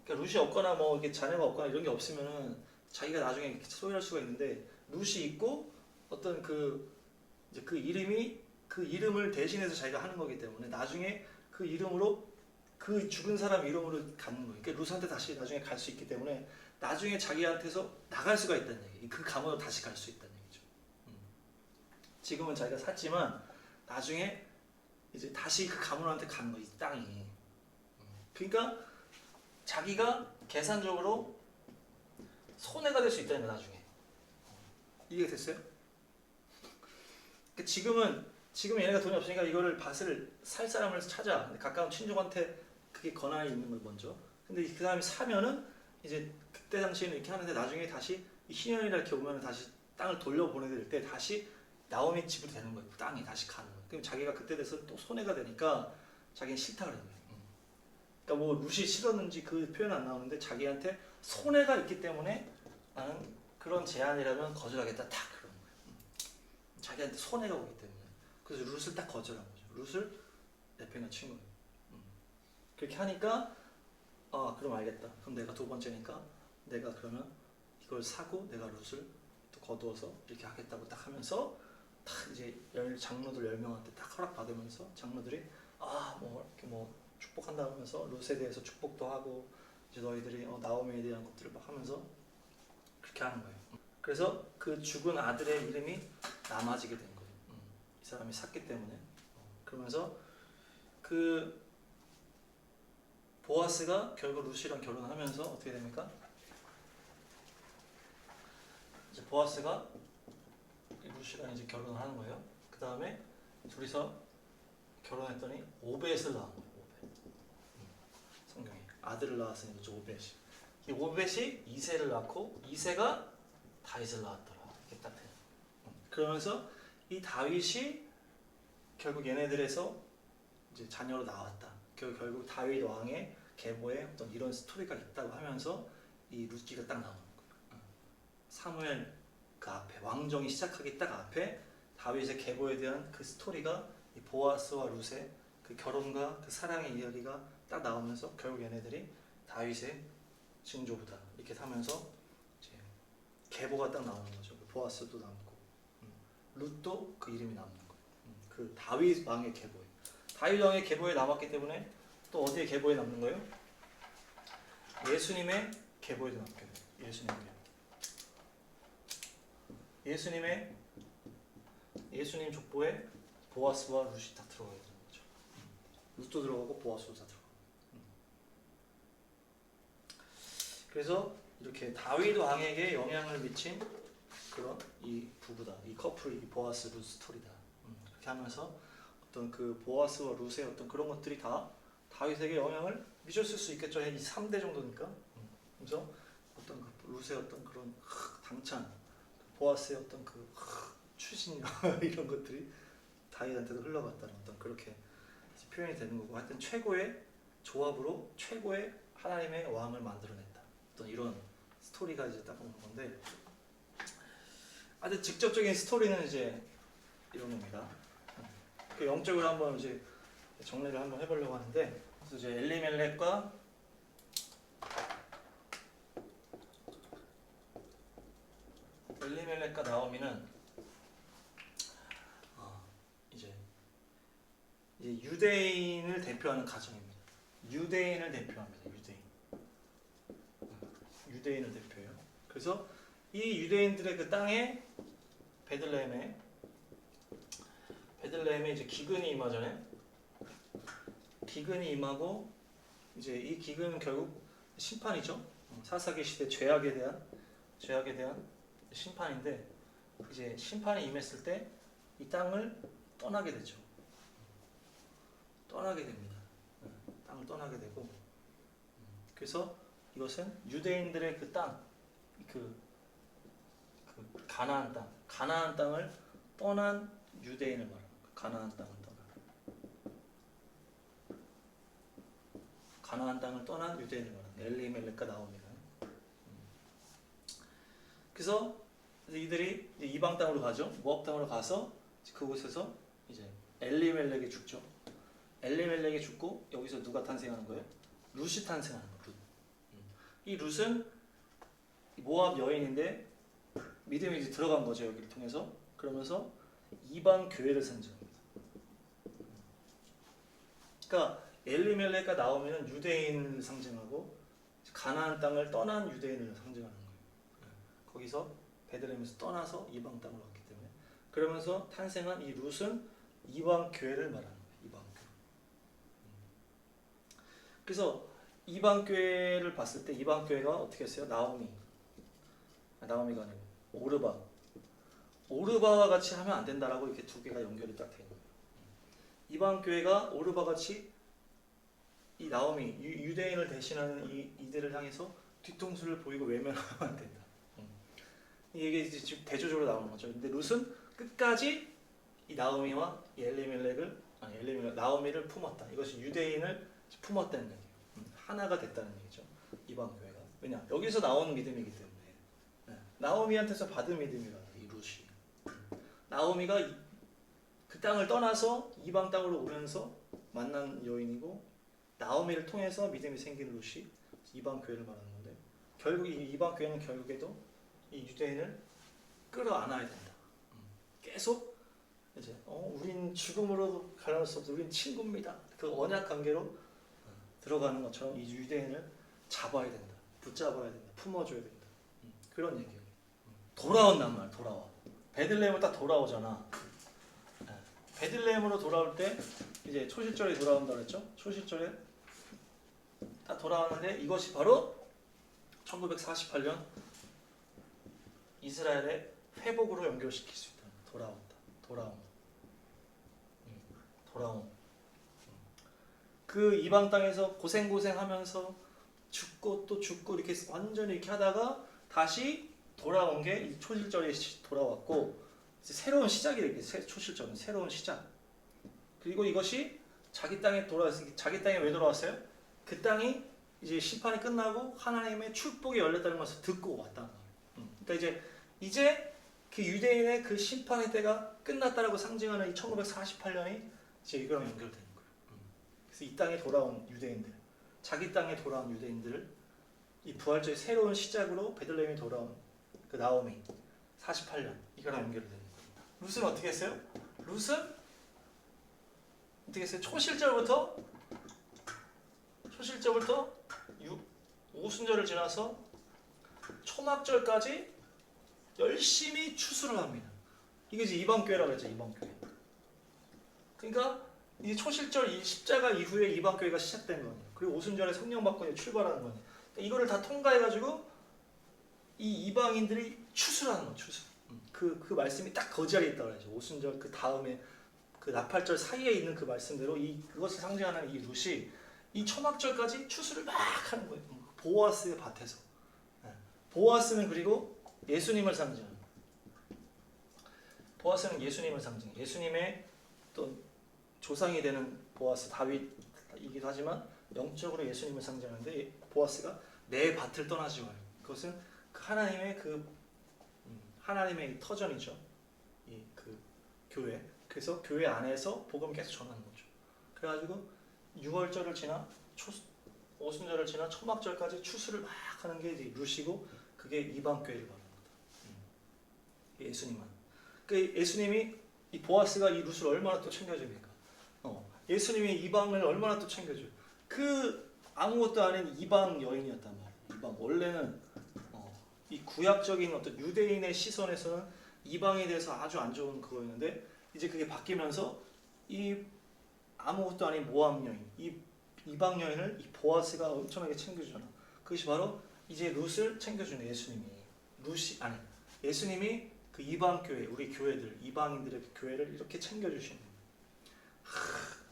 룻이 없거나 뭐 이렇게 자녀가 없거나 이런 게 없으면은 자기가 나중에 소유할 수가 있는데 룻이 있고 어떤 이제 그 이름을 대신해서 자기가 하는 거기 때문에 나중에 그 이름으로 그 죽은 사람 이름으로 갖는 거예요. 그러니까 룻한테 다시 나중에 갈 수 있기 때문에 나중에 자기한테서 나갈 수가 있다는 얘기. 그 가문으로 다시 갈 수 있다는 얘기죠. 지금은 자기가 샀지만 나중에 이제 다시 그 가문한테 가는 거예요. 이 땅이. 그러니까 자기가 계산적으로 손해가 될 수 있다는 거예요. 나중에. 이해가 됐어요? 그러니까 지금 얘네가 돈이 없으니까 이거를 밭을 살 사람을 찾아. 근데 가까운 친족한테 그게 권한이 있는 걸 먼저. 근데 그 사람이 사면은 이제 그때 당시에는 이렇게 하는데 나중에 다시 희년이라 이렇게 오면 다시 땅을 돌려보내드릴 때 다시 나오미 집으로 되는 거예요. 땅이 다시 가는 거예요. 그럼 자기가 그때 돼서 또 손해가 되니까 자기는 싫다 그러는 거예요. 그러니까 뭐 룻이 싫었는지 그 표현 안 나오는데 자기한테 손해가 있기 때문에 나는 그런 제안이라면 거절하겠다 딱 그러는 거예요. 자기한테 손해가 오기 때문에. 그래서 룻을 딱 거절한 거죠. 룻을 내팽겨 친 거예요. 그렇게 하니까 그럼 알겠다. 그럼 내가 두 번째니까 내가 그러면 이걸 사고 내가 룻을 또 거두어서 이렇게 하겠다고 딱 하면서 딱 이제 장로들 10명한테 딱 허락 받으면서 장로들이 뭐 이렇게 뭐 축복한다 하면서 룻에 대해서 축복도 하고 이제 너희들이 나오미에 대한 것들을 막 하면서 그렇게 하는 거예요. 그래서 그 죽은 아들의 이름이 남아지게 된 거예요. 이 사람이 샀기 때문에. 그러면서 그 보아스가 결국 룻이랑 결혼하면서 어떻게 됩니까? 이제 보아스가 룻이랑 이제 결혼을 하는 거예요. 그 다음에 둘이서 결혼했더니 오벳을 낳은 거예요. 오벳. 성경에 아들을 낳았으니 그죠 오벳이. 이 오벳이 이새를 낳고 이새가 다윗을 낳았더라. 이렇게 딱 돼요. 그러면서 이 다윗이 결국 얘네들에서 이제 자녀로 나왔다. 결국 다윗 왕의 계보에 어떤 이런 스토리가 있다고 하면서 이 룻기가 딱 나오는 거예요. 사무엘 그 앞에 왕정이 시작하기 딱 앞에 다윗의 계보에 대한 그 스토리가 이 보아스와 룻의 그 결혼과 그 사랑의 이야기가 딱 나오면서 결국 얘네들이 다윗의 증조부다 이렇게 하면서 이제 계보가 딱 나오는 거죠. 보아스도 남고 룻도 그 이름이 남는 거예요. 그 다윗 왕의 계보에. 다윗 왕의 계보에 남았기 때문에 또 어디에 계보에 남는 거예요? 예수님의 계보에도 남게 돼요. 예수님 족보에 보아스와 룻이 딱 들어가야 되는 거죠. 룻도 들어가고 보아스도 다 들어가고. 그래서 이렇게 다윗 왕에게 영향을 미친 그런 이 부부다. 이 커플, 이 보아스 룻 스토리다. 그렇게 하면서 어떤 그 보아스와 룻의 어떤 그런 것들이 다 다윗에게 영향을 미쳤을 수 있겠죠. 한 3대 정도니까. 그래서 어떤 그 룻의 어떤 그런 당찬, 보아스의 어떤 그 추진력 이런 것들이 다윗한테도 흘러갔다는 어떤 그렇게 표현이 되는 거고, 하여튼 최고의 조합으로 최고의 하나님의 왕을 만들어냈다. 어떤 이런 스토리가 이제 딱 오는 건데, 아주 직접적인 스토리는 이제 이런 겁니다. 그 영적으로 한번 이제 정리를 한번 해보려고 하는데, 그래서 이제 엘리멜렉과 나오미는 이제 유대인을 대표하는 가정입니다. 유대인을 대표합니다. 유대인을 대표해요. 그래서 이 유대인들의 그 땅에 베들레헴에 이제 기근이 임하잖아요. 기근이 임하고 이제 이 기근은 결국 심판이죠. 사사기 시대 죄악에 대한 심판인데, 이제 심판이 임했을 때 이 땅을 떠나게 되죠. 떠나게 됩니다. 땅을 떠나게 되고, 그래서 이것은 유대인들의 그 땅, 그 가나안 땅을 떠난 유대인을 말합니다. 가나안 땅을 떠난. 가나안 땅을 떠난 유대인을 말하는 엘리멜렉과 나오미는. 그래서 이들이 이제 이방 땅으로 가죠. 모압 땅으로 가서 그곳에서 이제 엘리멜렉이 죽죠. 엘리멜렉이 죽고 여기서 누가 탄생하는 거예요? 룻이 탄생하는 거예요. 룻. 이 룻은 모압 여인인데 믿음이 이제 들어간 거죠. 여기를 통해서. 그러면서 이방 교회를 상징합니다. 그러니까 엘리멜렉과 나오미는 유대인을 상징하고 가나안 땅을 떠난 유대인을 상징하는 거예요. 거기서 베들레헴에서 떠나서 이방 땅으로 갔기 때문에 그러면서 탄생한 이 룻은 이방 교회를 말하는 거예요. 이방 교회. 그래서 이방 교회를 봤을 때 이방 교회가 어떻게 했어요? 나오미가 아니고 오르바와 같이 하면 안 된다라고 이렇게 두 개가 연결이 딱 되는 거예요. 이방 교회가 오르바 같이 이 나오미 유대인을 대신하는 이들을 향해서 뒤통수를 보이고 외면하면 안 된다. 이게 이제 지금 대조적으로 나오는 거죠. 근데 룻은 끝까지 이 나오미와 이 나오미를 품었다. 이것이 유대인을 품었다는 얘기예요. 하나가 됐다는 얘기죠. 이방 교회가. 왜냐? 여기서 나온 믿음이기 때문에. 나오미한테서 받은 믿음이라 이 룻이. 나오미가 그 땅을 떠나서 이방 땅으로 오면서 만난 여인이고 나오미를 통해서 믿음이 생긴 룻이 이방 교회를 말하는 건데 결국 이 이방 교회는 결국에도 이 유대인을 끌어안아야 된다. 계속 이제 우린 죽음으로 가라앉을 수 없어. 우린 친구입니다. 그 언약 관계로 들어가는 것처럼 이 유대인을 잡아야 된다. 붙잡아야 된다. 품어줘야 된다. 그런 얘기예요. 돌아온단 말. 돌아와. 베들레헴을 딱 돌아오잖아. 베들레헴으로 돌아올 때 이제 초실절에 돌아온다 그랬죠? 초실절에 딱 돌아왔는데 이것이 바로 1948년 이스라엘의 회복으로 연결시킬 수 있다. 돌아옴. 그 이방 땅에서 고생하면서 죽고 또 죽고 이렇게 완전히 이렇게 하다가 다시 돌아온 게 이 초실절에 돌아왔고 이제 새로운 시작이 이렇게 초실절은 새로운 시작. 그리고 이것이 자기 땅에 돌아왔어요. 자기 땅에 왜 돌아왔어요? 그 땅이 이제 심판이 끝나고 하나님의 축복이 열렸다는 것을 듣고 왔다는 거예요. 그러니까 이제 그 유대인의 그 심판의 때가 끝났다라고 상징하는 이 1948년이 이제 이거랑 연결되는 거예요. 그래서 이 땅에 돌아온 유대인들, 자기 땅에 돌아온 유대인들을 이 부활절의 새로운 시작으로 베들레헴에 돌아온 그 나오미 48년 이거랑 연결되는 거예요. 룻은 어떻게 했어요? 룻은 어떻게 했어요? 초실절부터 오순절을 지나서 초막절까지 열심히 추수를 합니다. 이게 이제 이방교회라고 했죠. 이방교회. 그러니까 이 초실절 이 십자가 이후에 이방교회가 시작된 거예요. 그리고 오순절에 성령 받고 출발하는 거예요. 그러니까 이거를 다 통과해가지고 이 이방인들이 추수를 하는 거예요. 추수. 그 말씀이 딱 거지하게 있다고 그러죠. 오순절 그 다음에 그 나팔절 사이에 있는 그 말씀대로 그것을 상징하는 이 룻이 이 초막절까지 추수를 막 하는 거예요. 보아스의 밭에서. 보아스는 그리고 예수님을 상징하는. 보아스는 예수님을 상징. 예수님의 또 조상이 되는 보아스 다윗이기도 하지만 영적으로 예수님을 상징하는데 보아스가 내 밭을 떠나지 마요. 그것은 그 하나님의 터전이죠. 그 교회. 그래서 교회 안에서 복음 계속 전하는 거죠. 그래가지고 6월절을 지나 오순절을 지나 초막절까지 추수를 막 하는 게 이제 룻이고 그게 이방 교회를 말하는 거다. 예수님만. 그 예수님이 이 보아스가 이 룻을 얼마나 또 챙겨줍니까? 예수님이 이방을 얼마나 또 챙겨줘요. 그 아무것도 아닌 이방 여인이었단 말이에요. 이방 원래는 이 구약적인 어떤 유대인의 시선에서는 이방에 대해서 아주 안 좋은 그거였는데 이제 그게 바뀌면서 이 아무것도 아닌 모압 여인, 이 이방 여인을 이 보아스가 엄청나게 챙겨주잖아. 그것이 바로 이제 룻을 챙겨주는 예수님이 그 이방 교회, 우리 교회들, 이방인들의 교회를 이렇게 챙겨주시는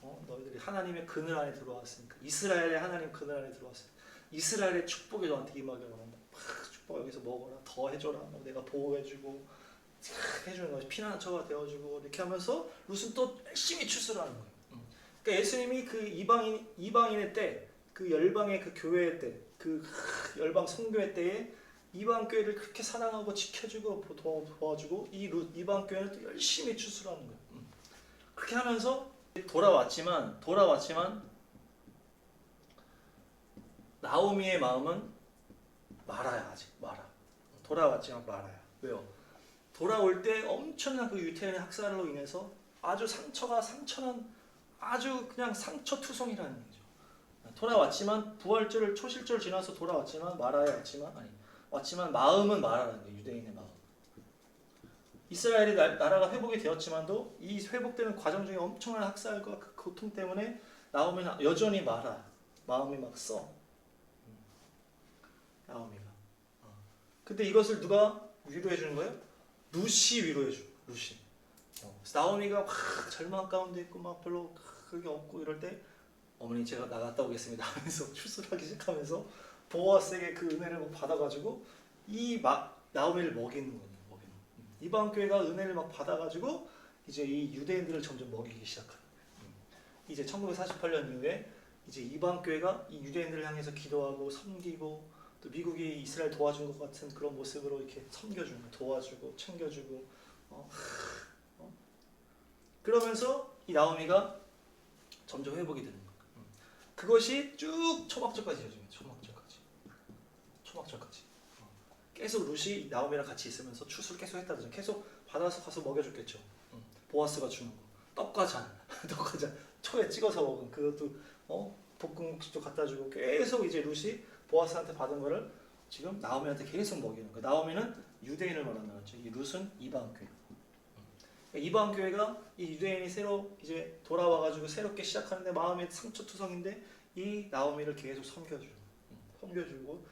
거예요. 너희들이 하나님의 그늘 안에 들어왔으니까, 이스라엘의 하나님 그늘 안에 들어왔으니까 이스라엘의 축복이 너한테 임하게 원한다. 축복 여기서 먹어라, 더 해줘라, 내가 보호해주고 해주는 것이 피난처가 되어주고 이렇게 하면서 룻은 또 열심히 추수를 하는 거예요. 그러니까 예수님이 그 이방인의 때 그 열방의 그 교회 때, 그 열방 선교회 때에 이방 교회를 그렇게 사랑하고 지켜주고 도와주고 이방 교회는 또 열심히 추수하는 거예요. 그렇게 하면서 돌아왔지만 나오미의 마음은 마라야. 아직 마라. 돌아왔지만 마라야. 왜요? 돌아올 때 엄청난 그 유태인의 학살로 인해서 아주 상처는 아주 그냥 상처투성이라는 거죠. 돌아왔지만 부활절 초실절 지나서 돌아왔지만 마라야 왔지만 마음은 마라라는 거예요. 유대인의 마음. 이스라엘이 나라가 회복이 되었지만도 이 회복되는 과정 중에 엄청난 학살과 그 고통 때문에 나오면 여전히 마라. 마음이 막 써. 나오미가. 근데 이것을 누가 위로해 주는 거예요? 루시 위로해 줘. 루시. 그래서 나오미가 막 절망 가운데 있고 막 별로 그게 없고 이럴 때 어머니 제가 나갔다 오겠습니다 하면서 추수를 하기 시작하면서 보아스에게 그 은혜를 막 받아가지고 나오미를 먹이는 거예요. 이방 교회가 은혜를 막 받아가지고 이제 이 유대인들을 점점 먹이기 시작하는 거예요. 이제 1948년 이후에 이제 이방 교회가 이 유대인들을 향해서 기도하고 섬기고 또 미국이 이스라엘 도와준 것 같은 그런 모습으로 이렇게 섬겨주고 도와주고 챙겨주고 그러면서 이 나오미가 점점 회복이 되는 거예요. 그것이 쭉 초막절까지 이어집니다. 초막절까지. 계속 루시 나오미랑 같이 있으면서 추수를 계속 했다죠. 계속 받아서 가서 먹여줬겠죠. 보아스가 주는 거, 떡과 잔, 초에 찍어서 먹은 그것도 볶음국수도 갖다 주고 계속 이제 루시 보아스한테 받은 거를 지금 나오미한테 계속 먹이는 거예요. 나오미는 유대인을 말하는 거죠. 이 룻은 이방 교회. 이방 교회가 이 유대인이 새로 이제 돌아와가지고 새롭게 시작하는데 마음의 상처투성인데 이 나오미를 계속 섬겨주고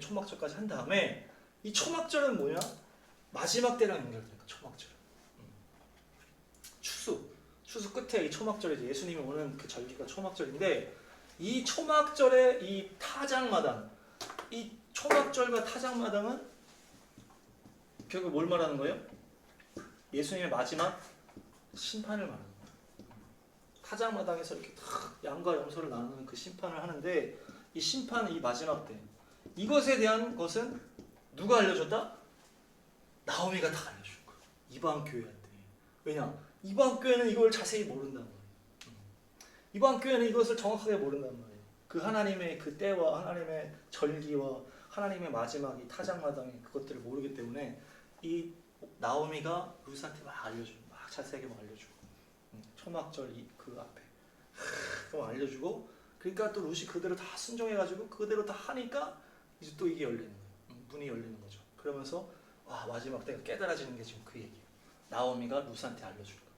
초막절까지 한 다음에 이 초막절은 뭐냐? 마지막 때랑 연결되니까 초막절은 추수 끝에 이 초막절이 이제 예수님이 오는 그 절기가 초막절인데 이 초막절의 이 타작마당, 이 초막절과 타작마당은 결국 뭘 말하는 거예요? 예수님의 마지막 심판을 말하는 거예요. 타작마당에서 이렇게 탁 양과 염소를 나누는 그 심판을 하는데 이 심판은 이 마지막 때 이것에 대한 것은 누가 알려줬다? 나오미가 다 알려준 거예요. 이방 교회한테. 왜냐? 이방 교회는 이걸 자세히 모른단 말이에요. 이방 교회는 이것을 정확하게 모른단 말이에요. 그 하나님의 그 때와 하나님의 절기와 하나님의 마지막 이 타작마당의 그것들을 모르기 때문에 이 나오미가 룻한테 막 알려주고 막 자세하게 막 알려주고 초막절 그 앞에 막 알려주고 그러니까 또 룻이 그대로 다 순종해가지고 그대로 다 하니까 이제 또 이게 열리는 거예요. 문이 열리는 거죠. 그러면서 와 마지막 때가 깨달아지는 게 지금 그 얘기예요. 나오미가 룻한테 알려줄 거예요.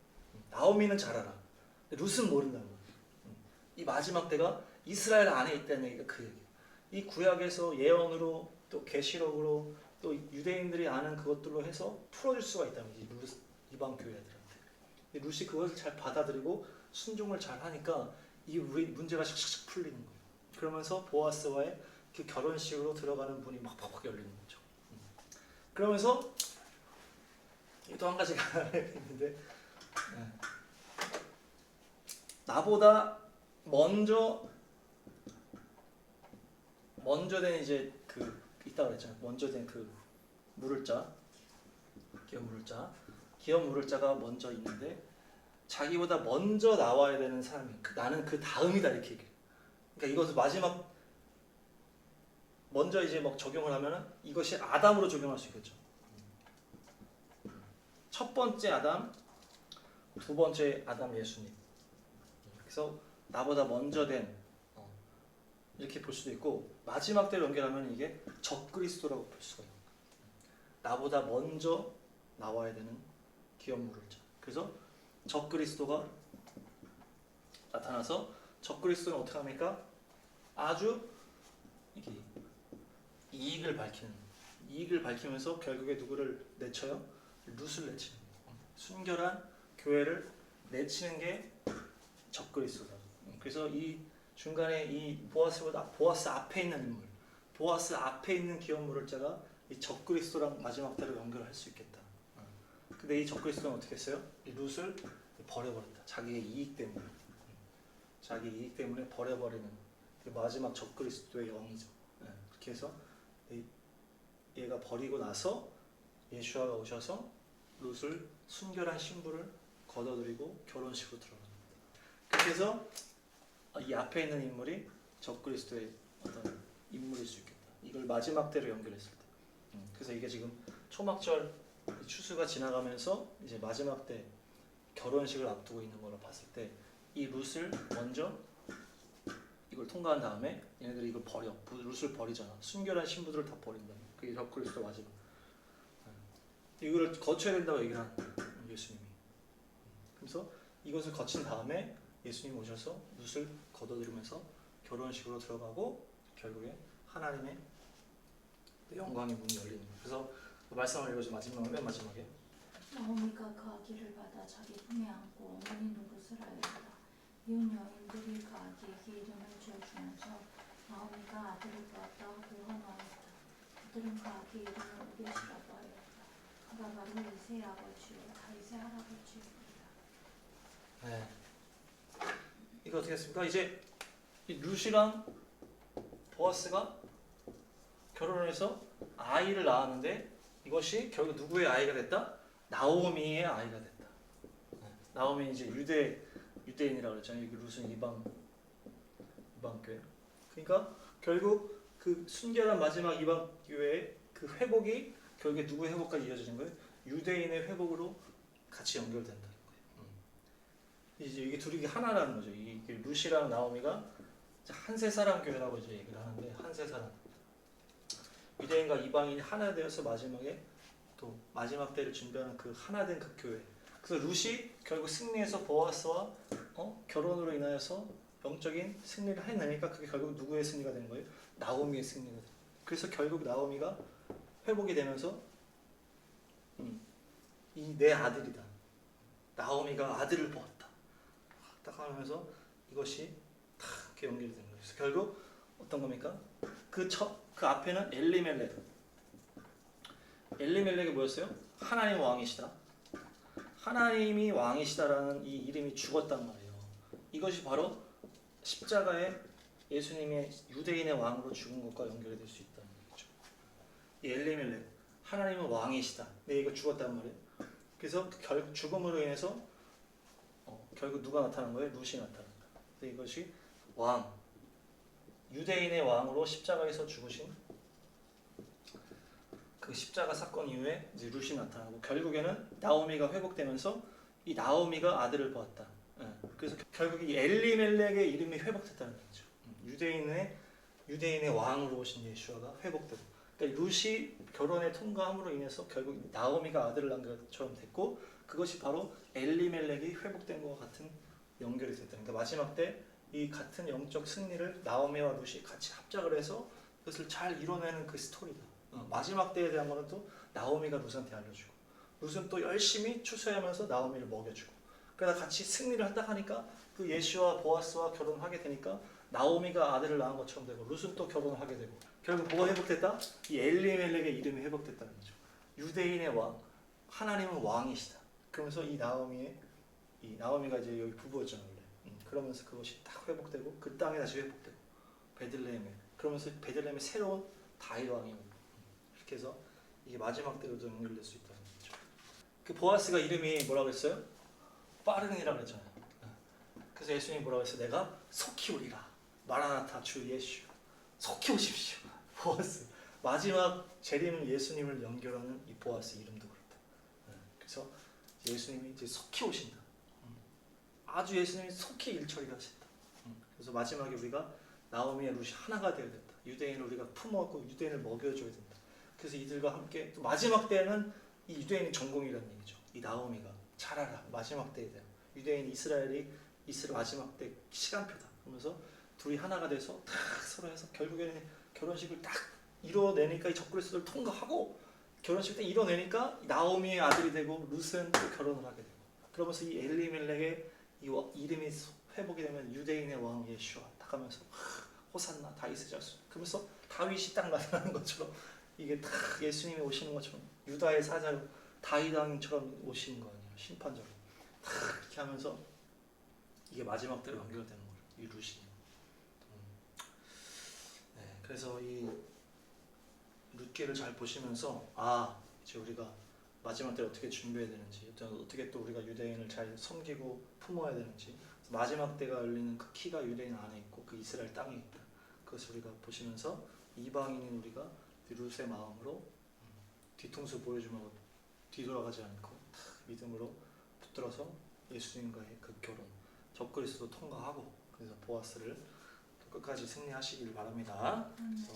나오미는 잘 알아. 룻은 모른다는 거예요. 이 마지막 때가 이스라엘 안에 있다는 얘기가 그 얘기예요. 이 구약에서 예언으로 또 계시록으로 또 유대인들이 아는 그것들로 해서 풀어줄 수가 있다는 거지. 이방 교회들한테. 룻이 그것을 잘 받아들이고 순종을 잘 하니까 이 문제가 샥샥 풀리는 거예요. 그러면서 보아스와의 그 결혼식으로 들어가는 문이 막 팍팍 열리는 거죠. 그러면서 또 한 가지가 있는데 나보다 먼저 된 이제 그 있다고 그랬잖아요. 먼저 된 그 물을 자, 기업 물을 자가 먼저 있는데 자기보다 먼저 나와야 되는 사람이 나는 그 다음이다 이렇게 얘기해요. 그러니까 이것을 마지막 먼저 이제 막 적용을 하면은 이것이 아담으로 적용할 수 있겠죠. 첫 번째 아담, 두 번째 아담 예수님. 그래서 나보다 먼저 된 이렇게 볼 수도 있고 마지막 때로 연결하면 이게 적그리스도라고 볼 수가 있는 거예요. 나보다 먼저 나와야 되는 기업 물을 자. 그래서 적그리스도가 나타나서 적그리스도는 어떻게 합니까? 아주 이게 이익을 밝히면서 결국에 누구를 내쳐요? 룻을 내치는 거예요. 순결한 교회를 내치는 게 적그리스도다. 그래서 이 중간에 이 보아스 앞에 있는 인물, 보아스 앞에 있는 기업 물을 자가 이 적그리스도랑 마지막 때로 연결할 수 있겠다. 근데 이 적그리스도는 어떻게 했어요? 이 룻을 버려버렸다. 자기 이익 때문에 버려버리는 마지막 적그리스도의 영이죠. 예, 그렇게 해서 얘가 버리고 나서 예수아가 오셔서 룻을 순결한 신부를 거둬들이고 결혼식으로 들어갑니다. 그렇게 해서 이 앞에 있는 인물이 적그리스도의 어떤 인물일 수 있겠다. 이걸 마지막 때로 연결했을 때. 그래서 이게 지금 초막절 추수가 지나가면서 이제 마지막 때 결혼식을 앞두고 있는 걸로 봤을 때 이 룻을 먼저 이걸 통과한 다음에 얘네들이 이걸 버려. 룻을 버리잖아. 순결한 신부들을 다 버린다. 그게 적그리스도 마지막. 이거를 거쳐야 된다고 얘기를 하는 거예요, 예수님이. 그래서 이것을 거친 다음에 예수님 오셔서 룻을 거둬들이면서 결혼식으로 들어가고 결국에 하나님의 영광의 문이 열리는 거예요. 그래서 그 말씀을 읽어줘. 맨 마지막에 나오미가 그 아기를 받아 자기 품에 안고 어머니 노릇을 하였다. 이웃 여인들이 그 아기에게 이름을 지어주면서 나오미가 아들을 보았다고 환호하였다. 그들은 그 아기 이름을 오벳이라고 하였다. 그가 바로 이새의 아버지요 다윗의 할아버지입니다. 네. 이거 어떻게 했습니까? 이제 이 룻이랑 보아스가 결혼을 해서 아이를 낳았는데 이것이 결국 누구의 아이가 됐다? 나오미의 아이가 됐다. 나오미 이제 유대인이라고 그랬잖아요. 여기 룻은 이방교회. 그러니까 결국 그 순결한 마지막 이방교회의 그 회복이 결국에 누구의 회복까지 이어지는 거예요? 유대인의 회복으로 같이 연결된다는 거예요. 이제 이게 둘이 하나라는 거죠. 이게 룻이랑 나오미가 한세 사람 교회라고 이제 얘기를 하는데 한세 사람. 유대인과 이방인이 하나 되어서 마지막에 또 마지막 때를 준비하는 그 하나된 그 교회. 그래서 룻이 결국 승리해서 보아스와 결혼으로 인하여서 영적인 승리를 해내니까 그게 결국 누구의 승리가 되는 거예요? 나오미의 승리가 돼요. 그래서 결국 나오미가 회복이 되면서 이 내 아들이다. 나오미가 아들을 보았다. 딱 하면서 이것이 탁 이렇게 연결이 되는 거예요. 그래서 결국 어떤 겁니까? 그 앞에는 엘리멜렉이 뭐였어요? 하나님 왕이시다. 하나님이 왕이시다라는 이 이름이 죽었단 말이에요. 이것이 바로 십자가에 예수님의 유대인의 왕으로 죽은 것과 연결이 될 수 있다는 거죠. 이 엘리멜렉, 하나님은 왕이시다. 근데 이거 죽었단 말이에요. 그래서 결국 죽음으로 인해서 결국 누가 나타난 거예요? 룻이 나타난 거예요. 그래서 이것이 왕, 유대인의 왕으로 십자가에서 죽으신 그 십자가 사건 이후에 이제 룻이 나타나고 결국에는 나오미가 회복되면서 이 나오미가 아들을 보았다. 그래서 결국 이 엘리멜렉의 이름이 회복됐다는 거죠. 유대인의 왕으로 오신 예수아가 회복되고, 그러니까 룻이 결혼에 통과함으로 인해서 결국 나오미가 아들을 낳은 것처럼 됐고, 그것이 바로 엘리멜렉이 회복된 것과 같은 연결이 됐다. 그러니까 마지막 때 이 같은 영적 승리를 나오미와 룻이 같이 합작을 해서 그것을 잘 이뤄내는 그 스토리다. 마지막 때에 대한 거는 또 나오미가 룻한테 알려주고, 룻은 또 열심히 추수하면서 나오미를 먹여주고, 그러다 같이 승리를 한다 하니까 그 예수와 보아스와 결혼하게 되니까 나오미가 아들을 낳은 것처럼 되고, 룻은 또 결혼을 하게 되고, 결국 뭐가 회복됐다? 이 엘리멜렉의 이름이 회복됐다는 거죠. 유대인의 왕, 하나님은 왕이시다. 그러면서 이 나오미가 이제 여기 부부였잖아요, 원래. 그러면서 그것이 딱 회복되고 그 땅에 다시 회복되고 베들레헴에, 그러면서 베들레헴에 새로운 다윗 왕이 오고, 이렇게 해서 이게 마지막 때로도 연결될 수 있다는 거죠. 그 보아스가 이름이 뭐라고 했어요? 빠른이라고 했잖아요. 그래서 예수님이 뭐라고 했어요? 내가 속히 오리라. 마라나타 주 예수. 속히 오십시오. 보아스. 마지막 재림 예수님을 연결하는 이 보아스 이름도 그렇다. 그래서 예수님이 이제 속히 오신다. 아주 예수님이 속히 일처리를 하신다. 그래서 마지막에 우리가 나오미의 룻이 하나가 되어야 된다. 유대인을 우리가 품어갖고 유대인을 먹여줘야 된다. 그래서 이들과 함께 또 마지막 때에는 이 유대인이 전공이라는 얘기죠. 이 나오미가 잘하라. 마지막 때에 대한 이스라엘 마지막 때 시간표다. 그러면서 둘이 하나가 돼서 딱 서로 해서 결국에는 결혼식을 딱 이뤄내니까 이 적그리스도를 통과하고 결혼식 때 이뤄내니까 나오미의 아들이 되고 룻은 또 결혼을 하게 되고, 그러면서 이 엘리멜렉의 이 이름이 회복이 되면 유대인의 왕 예수아 딱 하면서 호산나 다윗의 자손, 그러면서 다윗이 딱 나타나는 것처럼 이게 딱 예수님이 오시는 것처럼 유다의 사자로 다윗 왕처럼 오시는 거 아니에요. 심판자로 딱 이렇게 하면서 이게 마지막 때로 연결되는 거예요. 이 룻이. 그래서 이 룻기를 잘 보시면서 이제 우리가 마지막 때 어떻게 준비해야 되는지, 어떻게 또 우리가 유대인을 잘 섬기고 품어야 되는지, 마지막 때가 열리는 그 키가 유대인 안에 있고 그 이스라엘 땅에 있다. 그것을 우리가 보시면서 이방인인 우리가 룻의 마음으로 뒤통수 보여주면 뒤돌아가지 않고 믿음으로 붙들어서 예수님과의 그 결혼, 적그리스도 통과하고, 그래서 보아스를 끝까지 승리하시길 바랍니다. 그래서